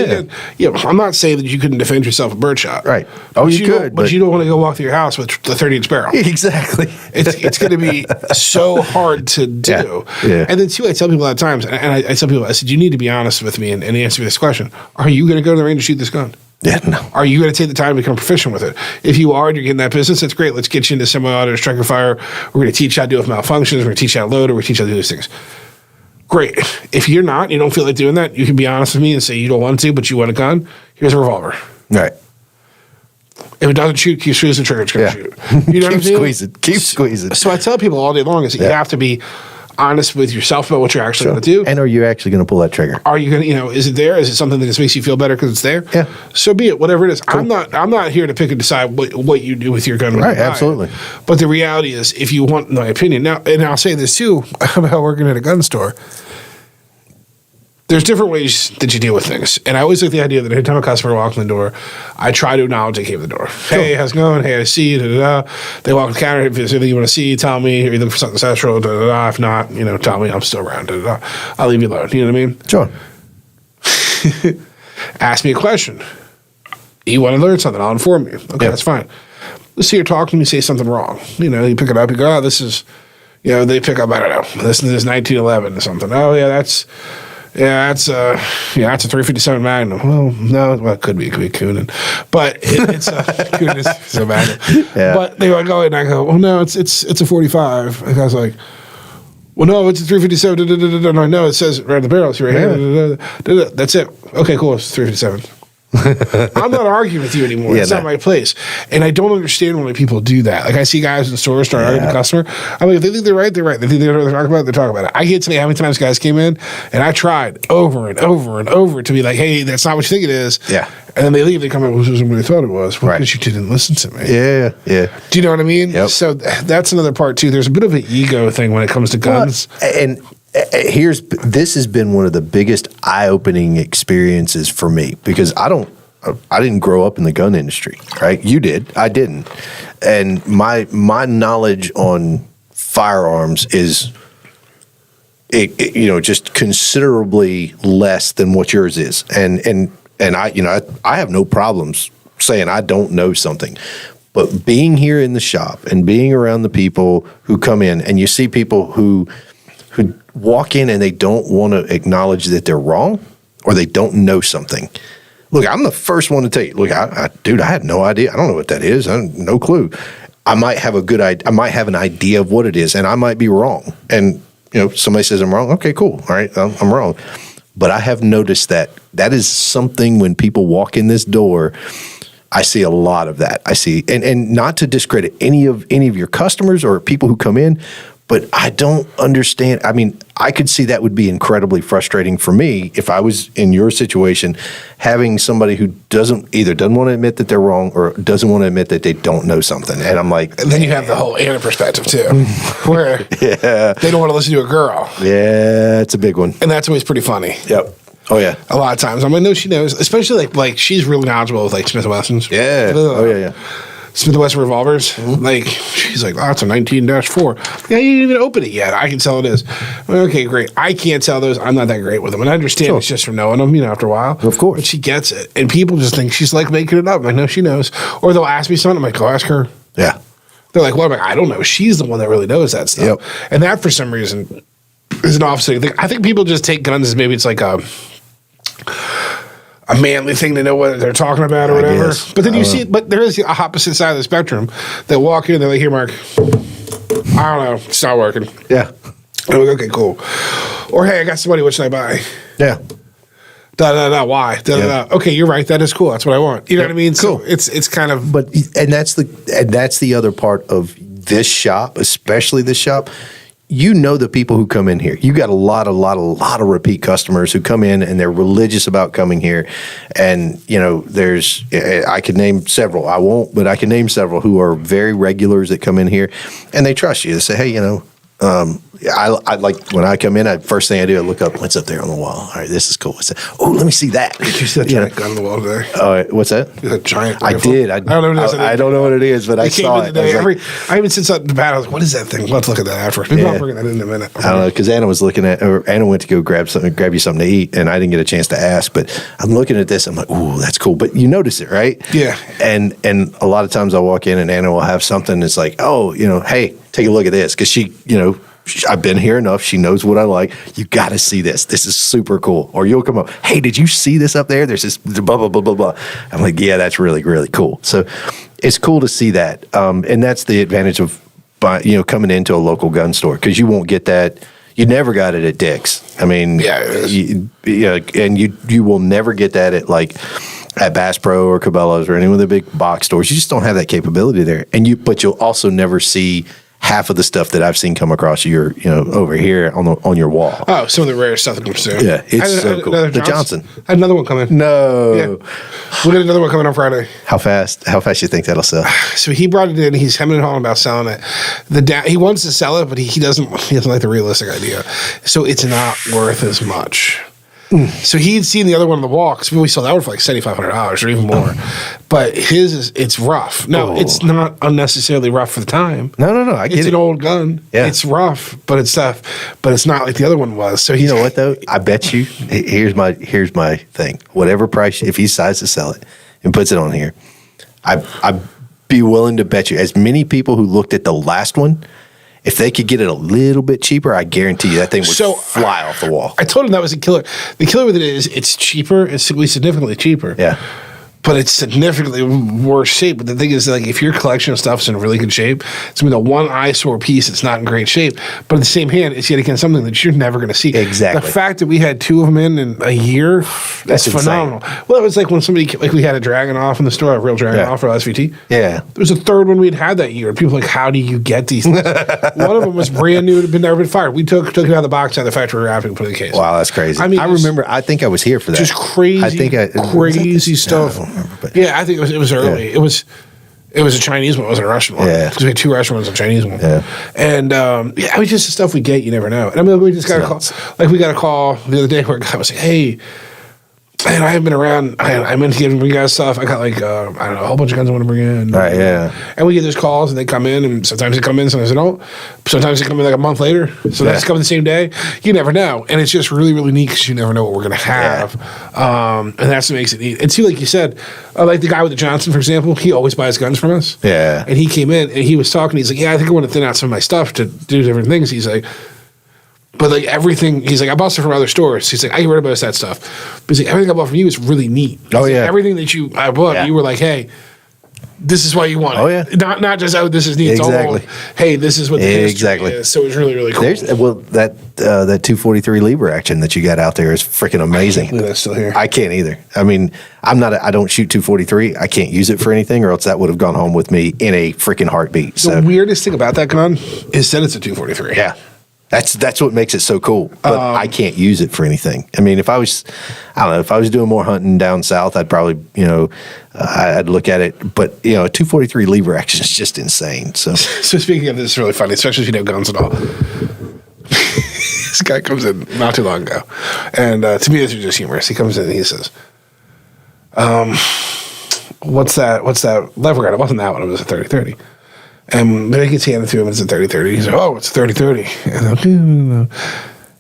I'm not saying that you couldn't defend yourself with birdshot. Right. Oh, you could. But you don't want to go walk through your house with the 30-inch Sparrow. Exactly. It's going to be so hard to do. Yeah. And then too, I tell people a lot of times, and I tell people, I said, you need to be honest with me and answer me this question. Are you going to go to the range and shoot this gun? Yeah, no. Are you going to take the time to become proficient with it? If you are and you're getting that business, that's great. Let's get you into semi-auto striker fire. We're going to teach you how to deal with malfunctions. We're going to teach you how to load it. We're going to teach you how to do these things. Great. If you're not, you don't feel like doing that, you can be honest with me and say you don't want to, but you want a gun. Here's a revolver. Right. If it doesn't shoot, keep squeezing the trigger. It's going to shoot. You know what I'm saying? Squeezing. Keep squeezing. So I tell people all day long is that you have to be honest with yourself about what you're actually going to do. And are you actually going to pull that trigger? Are you going to, is it there? Is it something that just makes you feel better because it's there? Yeah. So be it, whatever it is. Cool. I'm not here to pick and decide what you do with your gun. Right, absolutely. But the reality is, if you want my opinion, now, and I'll say this too about working at a gun store, there's different ways that you deal with things. And I always like the idea that every time a customer walks in the door, I try to acknowledge they came in the door. Hey, how's it going? Hey, I see you. Da, da, da. They walk the counter. If there's anything you want to see, tell me. Or you look for something special. Da, da, da. If not, tell me I'm still around. Da, da, da. I'll leave you alone. You know what I mean? Sure. Ask me a question. You want to learn something? I'll inform you. Okay, that's fine. Let's see you're talking to me, say something wrong. You pick it up. You go, oh, this is, they pick up, I don't know, this is 1911 or something. Oh, yeah, that's a 357 Magnum. Well, it could be Coonan, but it's a Coonan is a Magnum. Yeah. But they go and I go, well, no, it's a 45. And the guy's like, well, no, it's a 357. Da, da, da, da, da. No, it says right in the barrel. It's right here. Da, da, da, da. That's it. Okay, cool. It's 357. I'm not arguing with you anymore. It's not my place. And I don't understand when people do that. Like I see guys in stores start arguing with the customer. I'm like, if they think they're right, they're right. They think they're talking about it, they're talking about it. I can't tell you how many times guys came in and I tried over and over and over to be like, hey, that's not what you think it is. Yeah. And then they leave, they come in, this isn't what they thought it was. Well, because you didn't listen to me. Yeah, yeah. Do you know what I mean? Yep. So that's another part too. There's a bit of an ego thing when it comes to guns. And this has been one of the biggest eye-opening experiences for me because I didn't grow up in the gun industry, right? You did. I didn't. And my knowledge on firearms is, just considerably less than what yours is. And I have no problems saying I don't know something. But being here in the shop and being around the people who come in, and you see people who walk in and they don't want to acknowledge that they're wrong or they don't know something. Look, I'm the first one to tell you. Look, dude, I had no idea. I don't know what that is. I have no clue. I might have I might have an idea of what it is, and I might be wrong. And somebody says I'm wrong. Okay, cool. All right, I'm wrong. But I have noticed that is something when people walk in this door. I see a lot of that. I see, and not to discredit any of your customers or people who come in, but I don't understand. I mean, I could see that would be incredibly frustrating for me if I was in your situation, having somebody who doesn't want to admit that they're wrong or doesn't want to admit that they don't know something. And I'm like, and then you have the whole Anna perspective too, where they don't want to listen to a girl. Yeah, it's a big one, and that's always pretty funny. Yep. Oh yeah. A lot of times, I know she knows, especially like she's really knowledgeable with like Smith & Wessons. Yeah. Oh yeah. Smith & Wesson revolvers. Mm-hmm. Like, she's like, oh, it's a 19-4. Yeah, you didn't even open it yet. I can tell it is. Okay, great. I can't tell those. I'm not that great with them. And I understand it's just from knowing them, after a while. Of course. But she gets it. And people just think she's like making it up. I'm like, no, she knows. Or they'll ask me something. I'm like, go ask her. Yeah. They're like, well, I'm like, I don't know. She's the one that really knows that stuff. Yep. And that, for some reason, is an offsetting thing. I think people just take guns as maybe it's like a manly thing to know what they're talking about or whatever. But then you see, but there is the opposite side of the spectrum. They walk in, they're like, here, Mark, I don't know, it's not working. Yeah. I'm like, okay, cool. Or, hey, I got somebody, what should I buy? Yeah. Why? Okay, you're right. That is cool. That's what I want. You know what I mean? Cool. So it's kind of. But that's the other part of this shop, especially this shop. The people who come in here. You got a lot of repeat customers who come in and they're religious about coming here. And I could name several. I won't, but I can name several who are very regulars that come in here, and they trust you. They say, hey, I like when I come in. First thing I do, I look up what's up there on the wall. All right, this is cool. What's that? Oh, let me see that. Did you see that giant gun on the wall today? What's that? That giant. I rifle? did. I don't know what it is. I don't know what it is, but I saw it. I even since the battle, I was like, what is that thing? Let's look at that after. Maybe I'll bring that in a minute. I don't know, because Anna was looking at, or Anna went to go grab you something to eat, and I didn't get a chance to ask. But I'm looking at this, I'm like, ooh, that's cool. But you notice it, right? Yeah. And a lot of times I walk in, and Anna will have something that's like, oh, hey, take a look at this, because she, I've been here enough. She knows what I like. You got to see this. This is super cool. Or you'll come up, hey, did you see this up there? There's this blah, blah, blah, blah, blah. I'm like, yeah, that's really, really cool. So it's cool to see that. And that's the advantage of coming into a local gun store, because you won't get that. You never got it at Dick's. I mean, and you will never get that at Bass Pro or Cabela's or any of the big box stores. You just don't have that capability there. But you'll also never see half of the stuff that I've seen come across over here on your wall. Oh, some of the rare stuff that comes through. Yeah, it's so cool. The Johnson. I had another one coming. No. Yeah. We got another one coming on Friday. How fast you think that'll sell? So he brought it in. He's hemming and hawing about selling it. He wants to sell it, but he doesn't like the realistic idea. So it's not worth as much. So he'd seen the other one on the wall, because we sold that one for like $7,500 or even more. But his it's rough. No, it's not unnecessarily rough for the time. No. I get it. It's an old gun. Yeah. It's rough, but it's tough. But it's not like the other one was. So you know what though? I bet you. Here's my thing. Whatever price, if he decides to sell it and puts it on here, I'd be willing to bet you as many people who looked at the last one. If they could get it a little bit cheaper, I guarantee you that thing would fly off the wall. I told him that was a killer. The killer with it is it's cheaper. It's significantly cheaper. Yeah. But it's significantly worse shape. But the thing is, if your collection of stuff is in really good shape, it's going to be the one eyesore piece that's not in great shape. But at the same hand, it's yet again something that you're never going to see. Exactly. The fact that we had two of them in a year, that's phenomenal. Well, it was like when somebody, we had a Dragunov in the store, a real Dragunov for SVT. Yeah. There was a third one we'd had that year. People were like, how do you get these things? One of them was brand new. It had never been fired. We took it out of the box, out of the factory wrapping, and put it in the case. Wow, that's crazy. I mean, I remember, I think I was here for that. Just crazy, crazy stuff. I don't remember, but yeah, I think it was early. Yeah. It was a Chinese one. It wasn't a Russian one. Yeah. Because we had two Russian ones and a Chinese one. Yeah. And it was just the stuff we get. You never know. And I mean, we just got a call. Like we got a call the other day where a guy was like, "Hey, man, I haven't been around. I meant to bring you guys stuff. I got I don't know, a whole bunch of guns I want to bring in." Right. Yeah. And we get those calls and they come in, and sometimes they come in, sometimes they don't. Sometimes they come in like a month later. So that's coming the same day. You never know. And it's just really, really neat because you never know what we're going to have. Yeah. And that's what makes it neat. And see, like you said, like the guy with the Johnson, for example, he always buys guns from us. Yeah. And he came in and he was talking. He's like, "Yeah, I think I want to thin out some of my stuff to do different things." He's like, but everything, he's like, "I bought stuff from other stores." He's like, "I get rid of most of that stuff." But he's like, "Everything I bought from you is really neat." He's like, everything that I bought, you were like, "Hey, this is why you want it." Oh yeah. Not just, "Oh, this is neat." Exactly. It's all, "Hey, this is what the history is." So it's really, really cool. That 243 Libra action that you got out there is freaking amazing. I can't believe that's still here. I can't either. I mean, I don't shoot 243. I can't use it for anything, or else that would have gone home with me in a freaking heartbeat. The weirdest thing about that gun is that it's a 243. Yeah. That's what makes it so cool. But I can't use it for anything. I mean, if I was doing more hunting down south, I'd probably, I'd look at it. But, a 243 lever action is just insane. So speaking of this, it's really funny, especially if you know guns at all. This guy comes in not too long ago. And to me, this is just humorous. He comes in and he says, what's that lever gun? It wasn't that one. It was a 30-30. And then he gets handed to him, it's a 30-30. He's like, "Oh, it's a 30-30.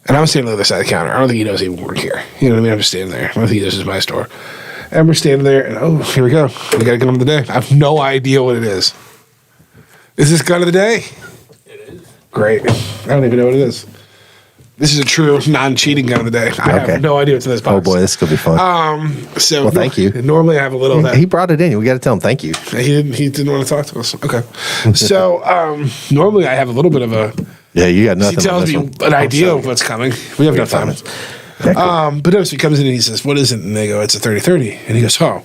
And I'm standing on the other side of the counter. I don't think he knows I even work here. You know what I mean? I'm just standing there. I don't think this is my store. And we're standing there, and here we go. We got a gun of the day. I have no idea what it is. Is this gun of the day? It is. Great. I don't even know what it is. This is a true non-cheating gun of the day. I have no idea what's in this box. Oh boy, this could be fun. Well, thank you. Normally I have a little of that. He brought it in. We got to tell him thank you. He didn't want to talk to us. Okay. So normally I have a little bit of a. Yeah, you got nothing. He tells me an idea of what's coming. We have enough time. Yeah, but notice he comes in and he says, "What is it?" And they go, "It's a 30-30." And he goes, "Oh."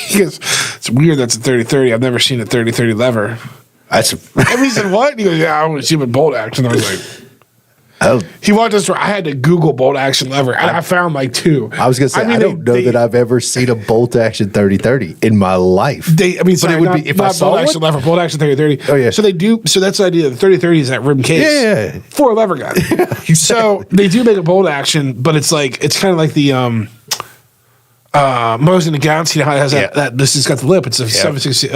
He goes, "It's weird. That's a 30-30. I've never seen a 30-30 lever." And we said, "What?" And he goes, "Yeah, I only see it with bolt action." And I was like. Oh. He walked us through. I had to Google bolt action lever, and I found like 2. I was gonna say I don't know that I've ever seen a bolt action 3030 in my life. Sorry, it would not, be if not I saw bolt action one. lever, bolt action 3030. Oh, yeah. So they do. So that's the idea. The 3030 is that rim case. Yeah. For a lever gun. So they do make a bolt action, but it's kind of like the Mosin and Gauntz. You know how it has that. This has got the lip. It's a 760.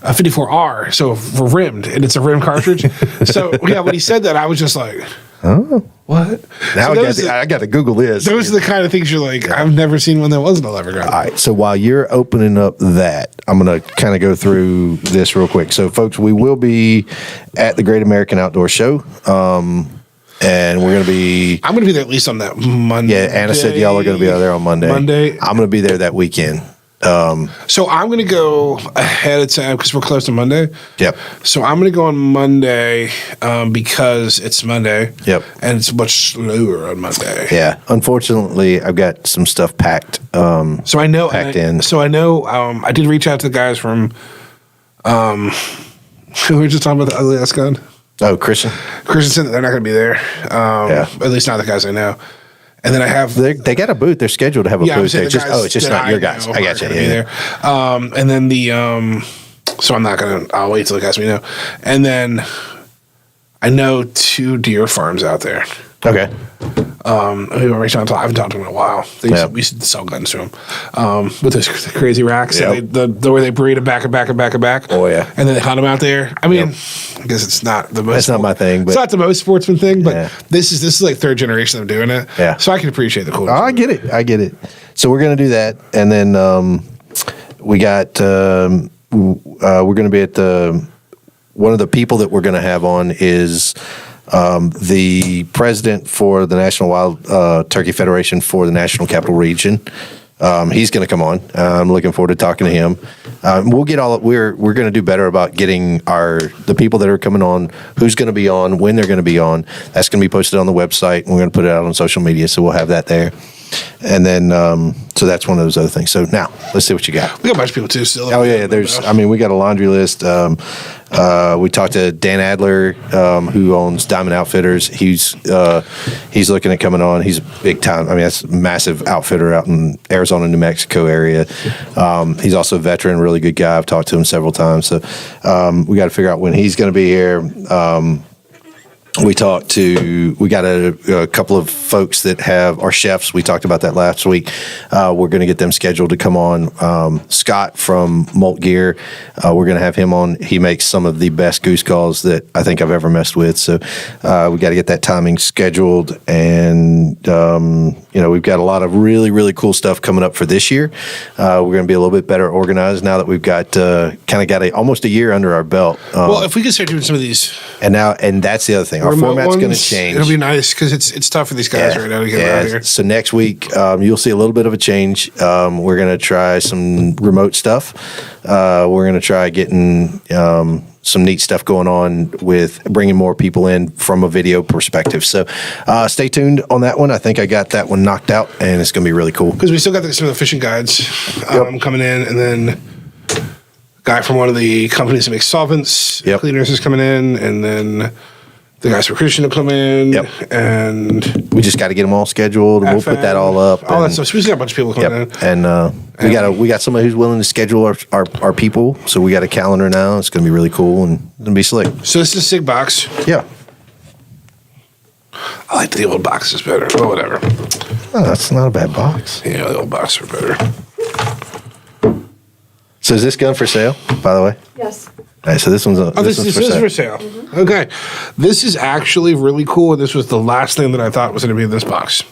A 54R, so for rimmed, and it's a rim cartridge. So yeah, when he said that, I was just like, "Oh, what?" Now So I got to Google this. those are the kind of things you're like, I've never seen one that wasn't a lever gun. All right. So while you're opening up that, I'm going to kind of go through this real quick. So, folks, we will be at the Great American Outdoor Show. And we're going to be. I'm going to be there at least on that Monday. Yeah, Anna said y'all are going to be out there on Monday. I'm going to be there that weekend. So I'm going to go ahead of time because we're closed on Monday. Yep. So I'm going to go on Monday because it's Monday. Yep. And it's much slower on Monday. Yeah. Unfortunately, I've got some stuff packed. So I know. Packed in. So I know. I did reach out to the guys from. We were just talking about the ugly ass gun. Oh, Christian. Christian said that they're not going to be there. Yeah. At least not the guys I know. And then I have. They got a booth. They're scheduled to have a booth there. It's just not your guys. I got you. Yeah. There. And then so I'm not gonna. I'll wait till the guys we know. And then I know 2 deer farms out there. Okay. We were reaching out to. I haven't talked to them in a while. We used to sell guns to them with those crazy racks. Yep. And the way they breed them back and back and back and back. Oh yeah. And then they hunt them out there. I mean, I guess it's not the most. That's not my thing. But It's not the most sportsman thing, but Yeah. this is like 3rd generation of doing it. Yeah. So I can appreciate the coolness. Oh, I get it. So we're going to do that, and then we got we're going to be at the one of the people that we're going to have on is the president for the National Wild Turkey Federation for the National Capital Region. He's going to come on. I'm looking forward to talking to him. We'll get we're going to do better about getting the people that are coming on, who's going to be on, when they're going to be on. That's going to be posted on the website, and we're going to put it out on social media, so we'll have that there. And then, so that's one of those other things. So now, let's see what you got. We got a bunch of people too still. Oh yeah, we got a laundry list. We talked to Dan Adler, who owns Diamond Outfitters. He's looking at coming on. He's a big time. I mean, that's a massive outfitter out in Arizona, New Mexico area. He's also a veteran, really good guy. I've talked to him several times. So we got to figure out when he's going to be here. We got a couple of folks that have our chefs. We talked about that last week. We're going to get them scheduled to come on. Scott from Molt Gear, we're going to have him on. He makes some of the best goose calls that I think I've ever messed with. So we got to get that timing scheduled. And, we've got a lot of really, really cool stuff coming up for this year. We're going to be a little bit better organized now that we've got almost a year under our belt. Well, if we can start doing some of these. And that's the other thing. Our format's going to change. It'll be nice because it's tough for these guys right now to get out of here. So next week, you'll see a little bit of a change. We're going to try some remote stuff. We're going to try getting some neat stuff going on with bringing more people in from a video perspective. So stay tuned on that one. I think I got that one knocked out, and it's going to be really cool. Because we still got some of the fishing guides coming in, and then guy from one of the companies that makes solvents, cleaners is coming in, and then the guys from Christian will come in, and we just got to get them all scheduled, and we'll put that all up. All that stuff. So we got a bunch of people coming in, and we got somebody who's willing to schedule our people. So we got a calendar now. It's going to be really cool and it's going to be slick. So this is a SIG box. Yeah, I like the old boxes better, but whatever. Oh, that's not a bad box. Yeah, the old boxes are better. So is this gun for sale, by the way? Yes. All right, so this one's this is for sale. Mm-hmm. Okay. This is actually really cool, and this was the last thing that I thought was going to be in this box.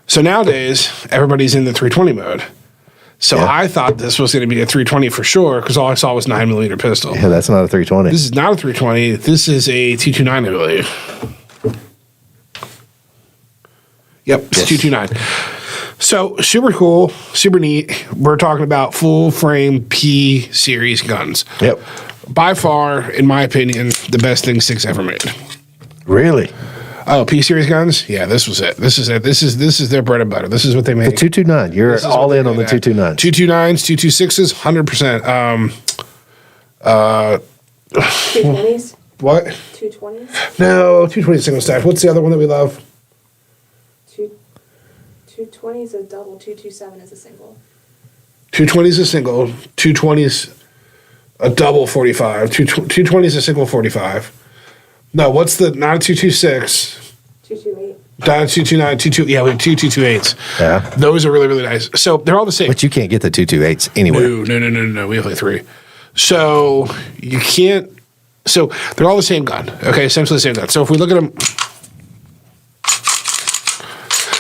So nowadays, everybody's in the 320 mode. So I thought this was going to be a 320 for sure, because all I saw was 9mm pistol. Yeah, that's not a 320. This is not a 320. This is a 229, I believe. Yep, it's 229. So super cool, super neat. We're talking about full frame P series guns. Yep. By far, in my opinion, the best thing SIG's ever made. Really? Oh, P series guns? Yeah, this was it. This is it. This is their bread and butter. This is what they make. The 229. You're all in on the 229. 229s, 226s, 100%. Two pennies? What? 220s? No, 220 single stack. What's the other one that we love? 220 is a double, 227 is a single. 220 is a single, 220 is a double 45, 220 is a single 45. No, what's the, not a 226, 228. not a 229, 22, yeah, we have 2228s. Yeah. Those are really, really nice. So they're all the same. But you can't get the 228s anywhere. No. We have like 3. So you can't, so they're all the same gun, okay? Essentially the same gun. So if we look at them,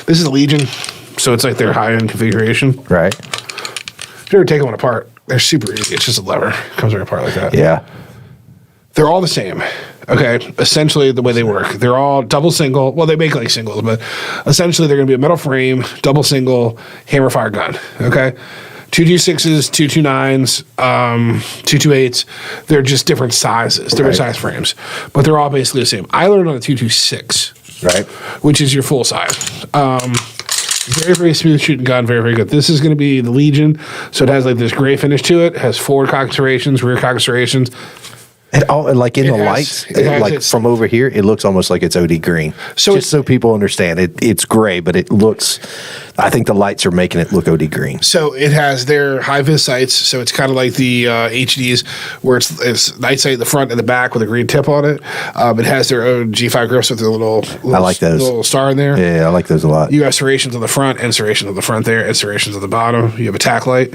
this is a Legion, so it's like their high-end configuration. Right. If you ever take one apart, they're super easy. It's just a lever. Comes right apart like that. Yeah. They're all the same. Okay. Essentially, the way they work, they're all double single. Well, they make like singles, but essentially, they're going to be a metal frame, double single, hammer fire gun. Okay. 226s, 229s, 228s. They're just different sizes, different size frames, but they're all basically the same. I learned on a 226, Right. which is your full size. Very, very smooth shooting gun. Very, very good. This is going to be the Legion. So it has like this gray finish to it. It has forward cock serrations, rear cock serrations. And all, like in It the has- lights, it has like its- from over here, it looks almost like it's OD green. So Just so people understand, it's gray, but it looks, I think the lights are making it look OD green. So it has their high vis sights. So it's kind of like the HDs, where it's night sight in the front and the back with a green tip on it. It has their own G5 grips with their little I like those. little star in there. Yeah, I like those a lot. You have serrations on the front and serrations on the front there, and serrations on the bottom. You have a tack light.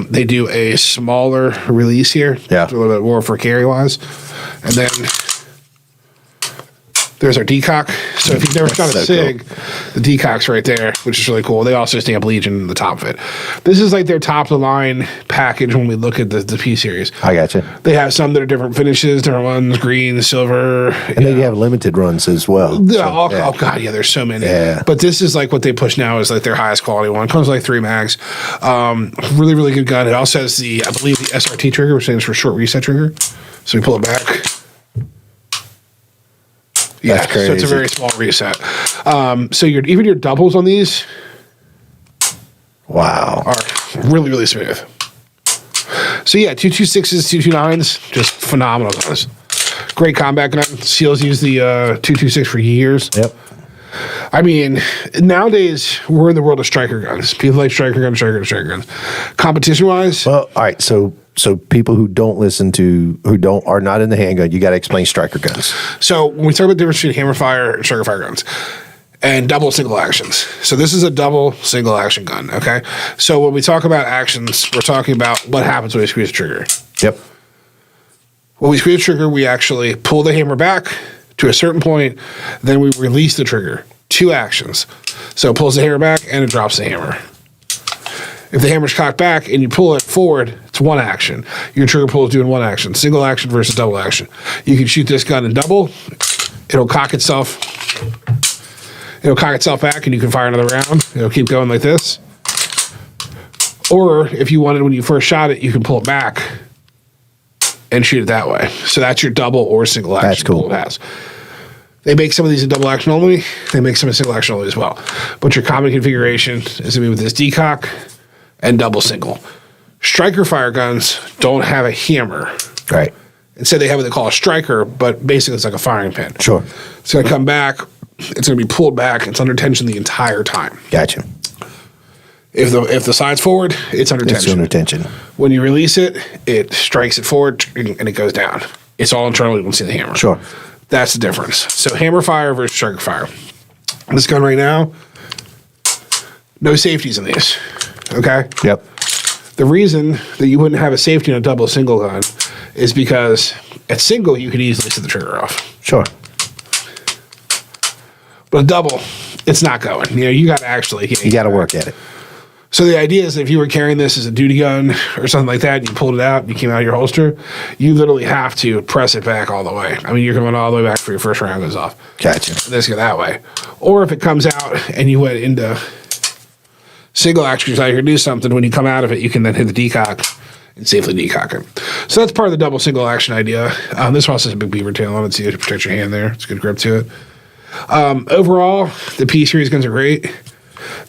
They do a smaller release here. Yeah. A little bit more for carry wise. And then there's our decock. So if you've never shot a so SIG, the decock's right there, which is really cool. They also stamp Legion in the top of it. This is like their top of the line package when we look at the P series. I got you. They have some that are different finishes, different ones, green, silver. And then you have limited runs as well. Yeah, So, yeah. Oh god, yeah, there's so many. Yeah. But this is like what they push now is like their highest quality one. Comes with like 3 mags. Really, really good gun. It also has the, I believe, the SRT trigger, which stands for short reset trigger. So we pull it back. Yeah, That's so it's a crazy. very small reset. So even your doubles on these Wow. are really, really smooth. So yeah, 226s, 229s, just phenomenal guns. Great combat gun. SEALs use the 226 for years. Yep. I mean, nowadays we're in the world of striker guns. People like striker guns. Competition wise, Well, all right. So people who don't listen to, are not in the handgun, you got to explain striker guns. so when we talk about the difference between hammer fire and striker fire guns and double single actions. So this is a double single action gun. Okay. So when we talk about actions, we're talking about what happens when we squeeze the trigger. Yep. When we squeeze the trigger, we actually pull the hammer back to a certain point, then we release the trigger. 2 actions. So it pulls the hammer back and it drops the hammer. If the hammer's cocked back and you pull it forward, it's 1 action. Your trigger pull is doing 1 action. Single action versus double action. You can shoot this gun in double. It'll cock itself. It'll cock itself back and you can fire another round. It'll keep going like this. Or if you wanted, when you first shot it, you can pull it back and shoot it that way. So that's your double or single action. That's cool. bullet pass. They make some of these in double action only. They make some in single action only as well. But your common configuration is going to be with this decock and double single. Striker fire guns don't have a hammer. Right. Instead, they have what they call a striker, but basically it's like a firing pin. Sure. It's going to come back. It's going to be pulled back. It's under tension the entire time. Gotcha. If the side's forward, it's under It's tension. under tension. When you release it, it strikes it forward and it goes down. It's all internal. You don't see the hammer. Sure. That's the difference. So hammer fire versus striker fire. This gun right now, no safeties in these. Okay? Yep. The reason that you wouldn't have a safety in a double single gun is because at single you could easily set the trigger off. Sure. But a double, it's not going. You know, you got to actually You got to work at it. So the idea is if you were carrying this as a duty gun or something like that, and you pulled it out and you came out of your holster, you literally have to press it back all the way. I mean, you're going all the way back for your first round goes off. Gotcha. Let's go that way. Or if it comes out and you went into single action, you're going to do something. When you come out of it, you can then hit the decock and safely decock it. So that's part of the double single action idea. This one also has a big beaver tail on it, so you have to protect your hand there. It's a good grip to it. Overall, the P series guns are great.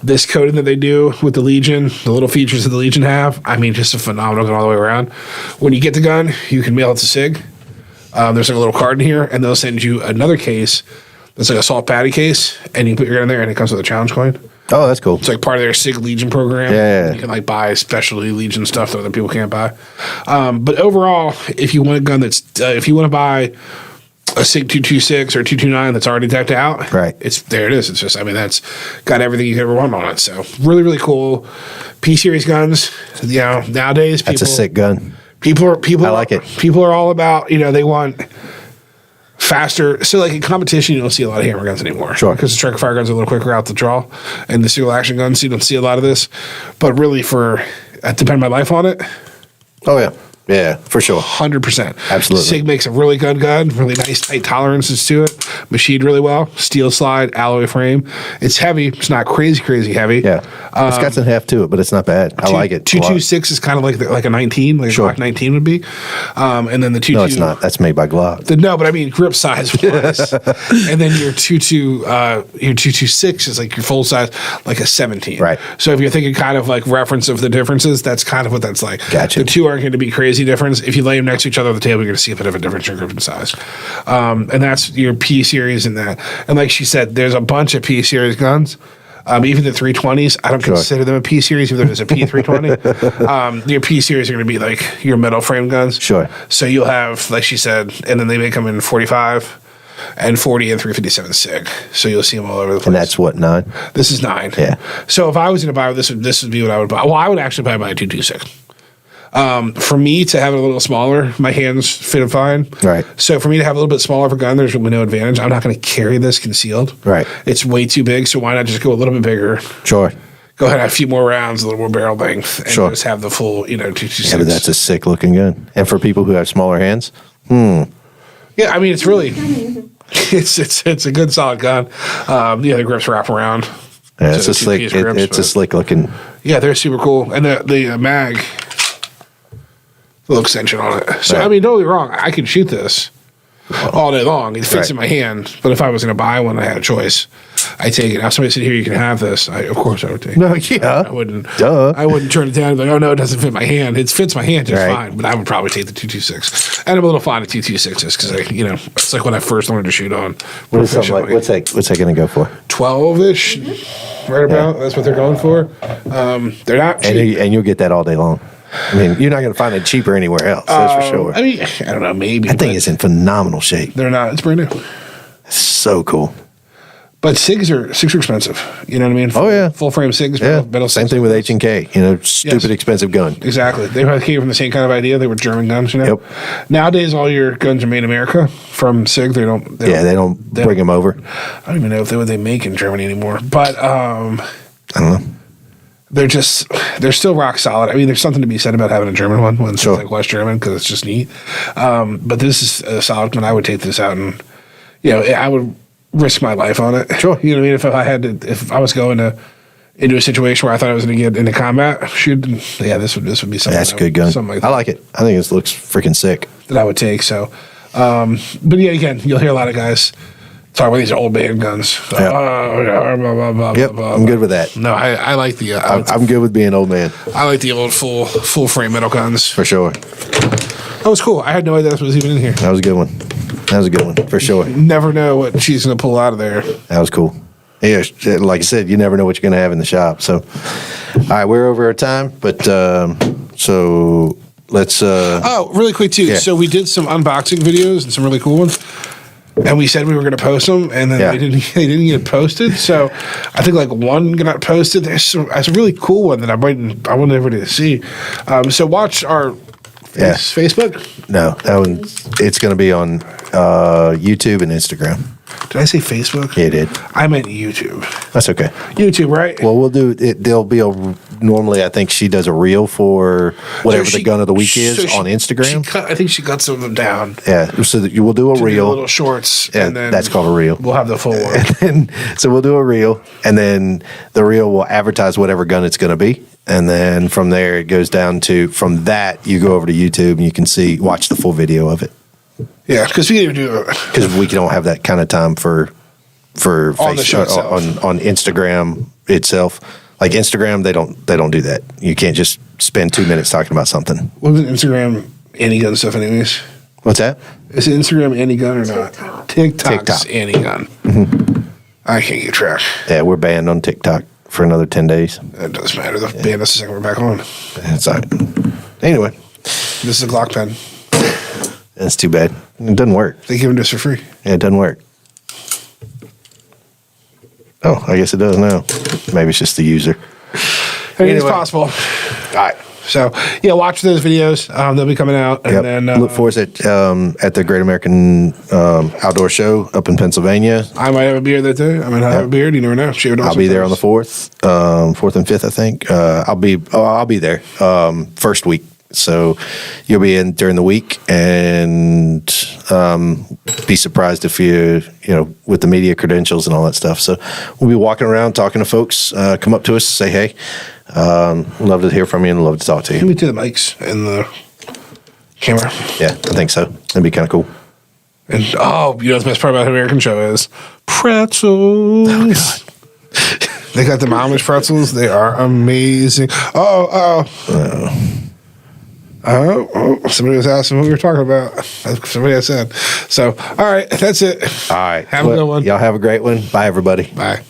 This coating that they do with the Legion, the little features that the Legion have, I mean, just a phenomenal gun all the way around. When you get the gun, you can mail it to SIG. There's like a little card in here, and they'll send you another case that's like a salt patty case, and you put your gun in there, and it comes with a challenge coin. Oh, that's cool. It's like part of their SIG Legion program. Yeah. You can like buy specialty Legion stuff that other people can't buy. But overall, if you want a gun if you want to buy a SIG 226 or 229 that's already decked out, Right. there it is. It's just, I mean, that's got everything you could ever want on it. So really, really cool. P series guns. You know, nowadays That's a sick gun. People I like it. People are all about, they want faster. So like in competition, you don't see a lot of hammer guns anymore. Sure. Because the striker fire guns are a little quicker out the draw, and the single action guns, you don't see a lot of this. But really, I depend my life on it. Oh yeah, yeah, for sure. 100%. Absolutely. SIG makes a really good gun, really nice tight tolerances to it, machined really well, steel slide, alloy frame. It's heavy. It's not crazy heavy. Yeah, it's got some heft to it, but it's not bad. I like it. 226 is kind of like a 19, like Sure. a Glock 19 would be. And then the 22. No, it's not. That's made by Glock. No, but I mean grip size wise. And then your 226 is like your full size, like a 17. Right. So if you're thinking kind of like reference of the differences, that's kind of what that's like. Gotcha. The two aren't going to be crazy difference. If you lay them next to each other on the table, you're going to see a bit of a difference in grip and size. And that's your P series and that. And like she said, there's a bunch of P series guns. Even the 320s, I don't consider them a P series, even though there's a P320. Your P series are going to be like your metal frame guns. Sure. So you'll have, like she said, and then they make them in 45 and 40 and 357 SIG. So you'll see them all over the place. And that's what 9. This is 9. Yeah. So if I was going to buy this would be what I would buy. Well, I would actually buy a 226. For me to have it a little smaller, my hands fit it fine. Right. So for me to have a little bit smaller of a gun, there's really no advantage. I'm not going to carry this concealed. Right. It's way too big, so why not just go a little bit bigger? Sure. Go ahead and have a few more rounds, a little more barrel length, and Sure. just have the full, 226. Yeah, but that's a sick looking gun. And for people who have smaller hands, Yeah, I mean, it's really, it's a good solid gun. The grips wrap around. yeah, So it's the a slick. two-piece grips, It's a but- slick looking. Yeah, they're super cool, and the mag, little extension on it. So Right. I mean, don't get me wrong, I could shoot this all day long. It fits Right. in my hand. But if I was going to buy one, I had a choice. I take it. Now somebody said, "Here, you can have this." Of course, I would take it. No, yeah. I wouldn't. Duh. I wouldn't turn it down and be like, "Oh no, it doesn't fit my hand." It fits my hand just Right. fine. But I would probably take the 226. And I'm a little fond of 226s because it's like when I first learned to shoot on. What is something like, what's that going to go for? 12-ish, right about. That's what they're going for. They're not cheap. And you'll get that all day long. I mean, you're not going to find it cheaper anywhere else. That's for sure. I mean, I don't know, maybe. That thing but is in phenomenal shape. They're not. It's brand new. It's so cool. But SIGs are expensive. You know what I mean? Oh, yeah. Full frame SIGs. Yeah. metal Same SIGs. thing with H&K. Stupid expensive gun. Exactly. They probably came from the same kind of idea. They were German guns, Yep. Nowadays, all your guns are made in America from SIG. They don't Bring them over. I don't even know if they make in Germany anymore. But I don't know. they're still rock solid. I mean, there's something to be said about having a German one when it's Sure. like West German because it's just neat. But this is a solid one. I would take this out and, I would risk my life on it. Sure. You know what I mean? If I was going into a situation where I thought I was going to get into combat shooting, this would be something. That's a good gun. Something like I that, like it. I think it looks freaking sick. that I would take. So, but yeah, again, you'll hear a lot of guys talk about these old man guns. Yeah. Blah, blah, blah, Yep, blah, I'm good with that. No, I like the I'm good with being an old man, I like the old full frame metal guns. for sure. That was cool. I had no idea this was even in here. That was a good one. For sure. Never know what she's going to pull out of there. That was cool. Yeah, like I said, you never know what you're going to have in the shop. So, all right, we're over our time, but so let's. Oh, really quick too. Yeah. So we did some unboxing videos and some really cool ones, and we said we were going to post them, and then Yeah. they didn't get posted. So I think like one got posted. There's a really cool one that I want everybody to see. So watch our Facebook. No, that one. It's going to be on YouTube and Instagram. Did I say Facebook? Yeah, it did. I meant YouTube. That's okay. YouTube, right? Well, we'll do it. There'll be normally. I think she does a reel for whatever So the gun of the week is so on Instagram. I think she cut some of them down. Yeah, so that you will do a To do reel. little shorts. Yeah, and then that's called a reel. We'll have the full one. And so we'll do a reel, and then the reel will advertise whatever gun it's going to be, and then from there it goes down to from that you go over to YouTube and you can watch the full video of it Yeah, because we didn't do it. because we don't have that kind of time for On the show itself. on Instagram itself. Like Instagram, they don't do that. You can't just spend 2 minutes talking about something. Wasn't Instagram any gun stuff anyways? What's that? Is Instagram Annie Gun or not? TikTok's TikTok. Annie Gun. I can't keep track. Yeah, we're banned on TikTok for another 10 days. It doesn't matter. They'll ban us the second we're back on. It's all right. Anyway, This is a Glock pen. that's too bad. It doesn't work. They give it to us for free. Yeah, it doesn't work. Oh, I guess it does now. Maybe it's just the user. Anything's Anyway. possible. All right. So, yeah, watch those videos. They'll be coming out. And Yep. then Look for us at the Great American Outdoor Show up in Pennsylvania. I might have a beard that day. I might have a beard. You never know. Shaved off I'll be there on the sometimes. 4th and 5th, I think. I'll be there first week. So you'll be in during the week, and be surprised if you with the media credentials and all that stuff. So we'll be walking around talking to folks. Come up to us, say hey. Love to hear from you and love to talk to Give you. me to the mics and the camera. Yeah, I think so. That'd be kind of cool. And the best part about the American show is pretzels. They got the Amish pretzels. They are amazing. Somebody was asking what we were talking about. Somebody had said. So, all right, that's it. All right. Have a good one. Y'all have a great one. Bye, everybody. Bye.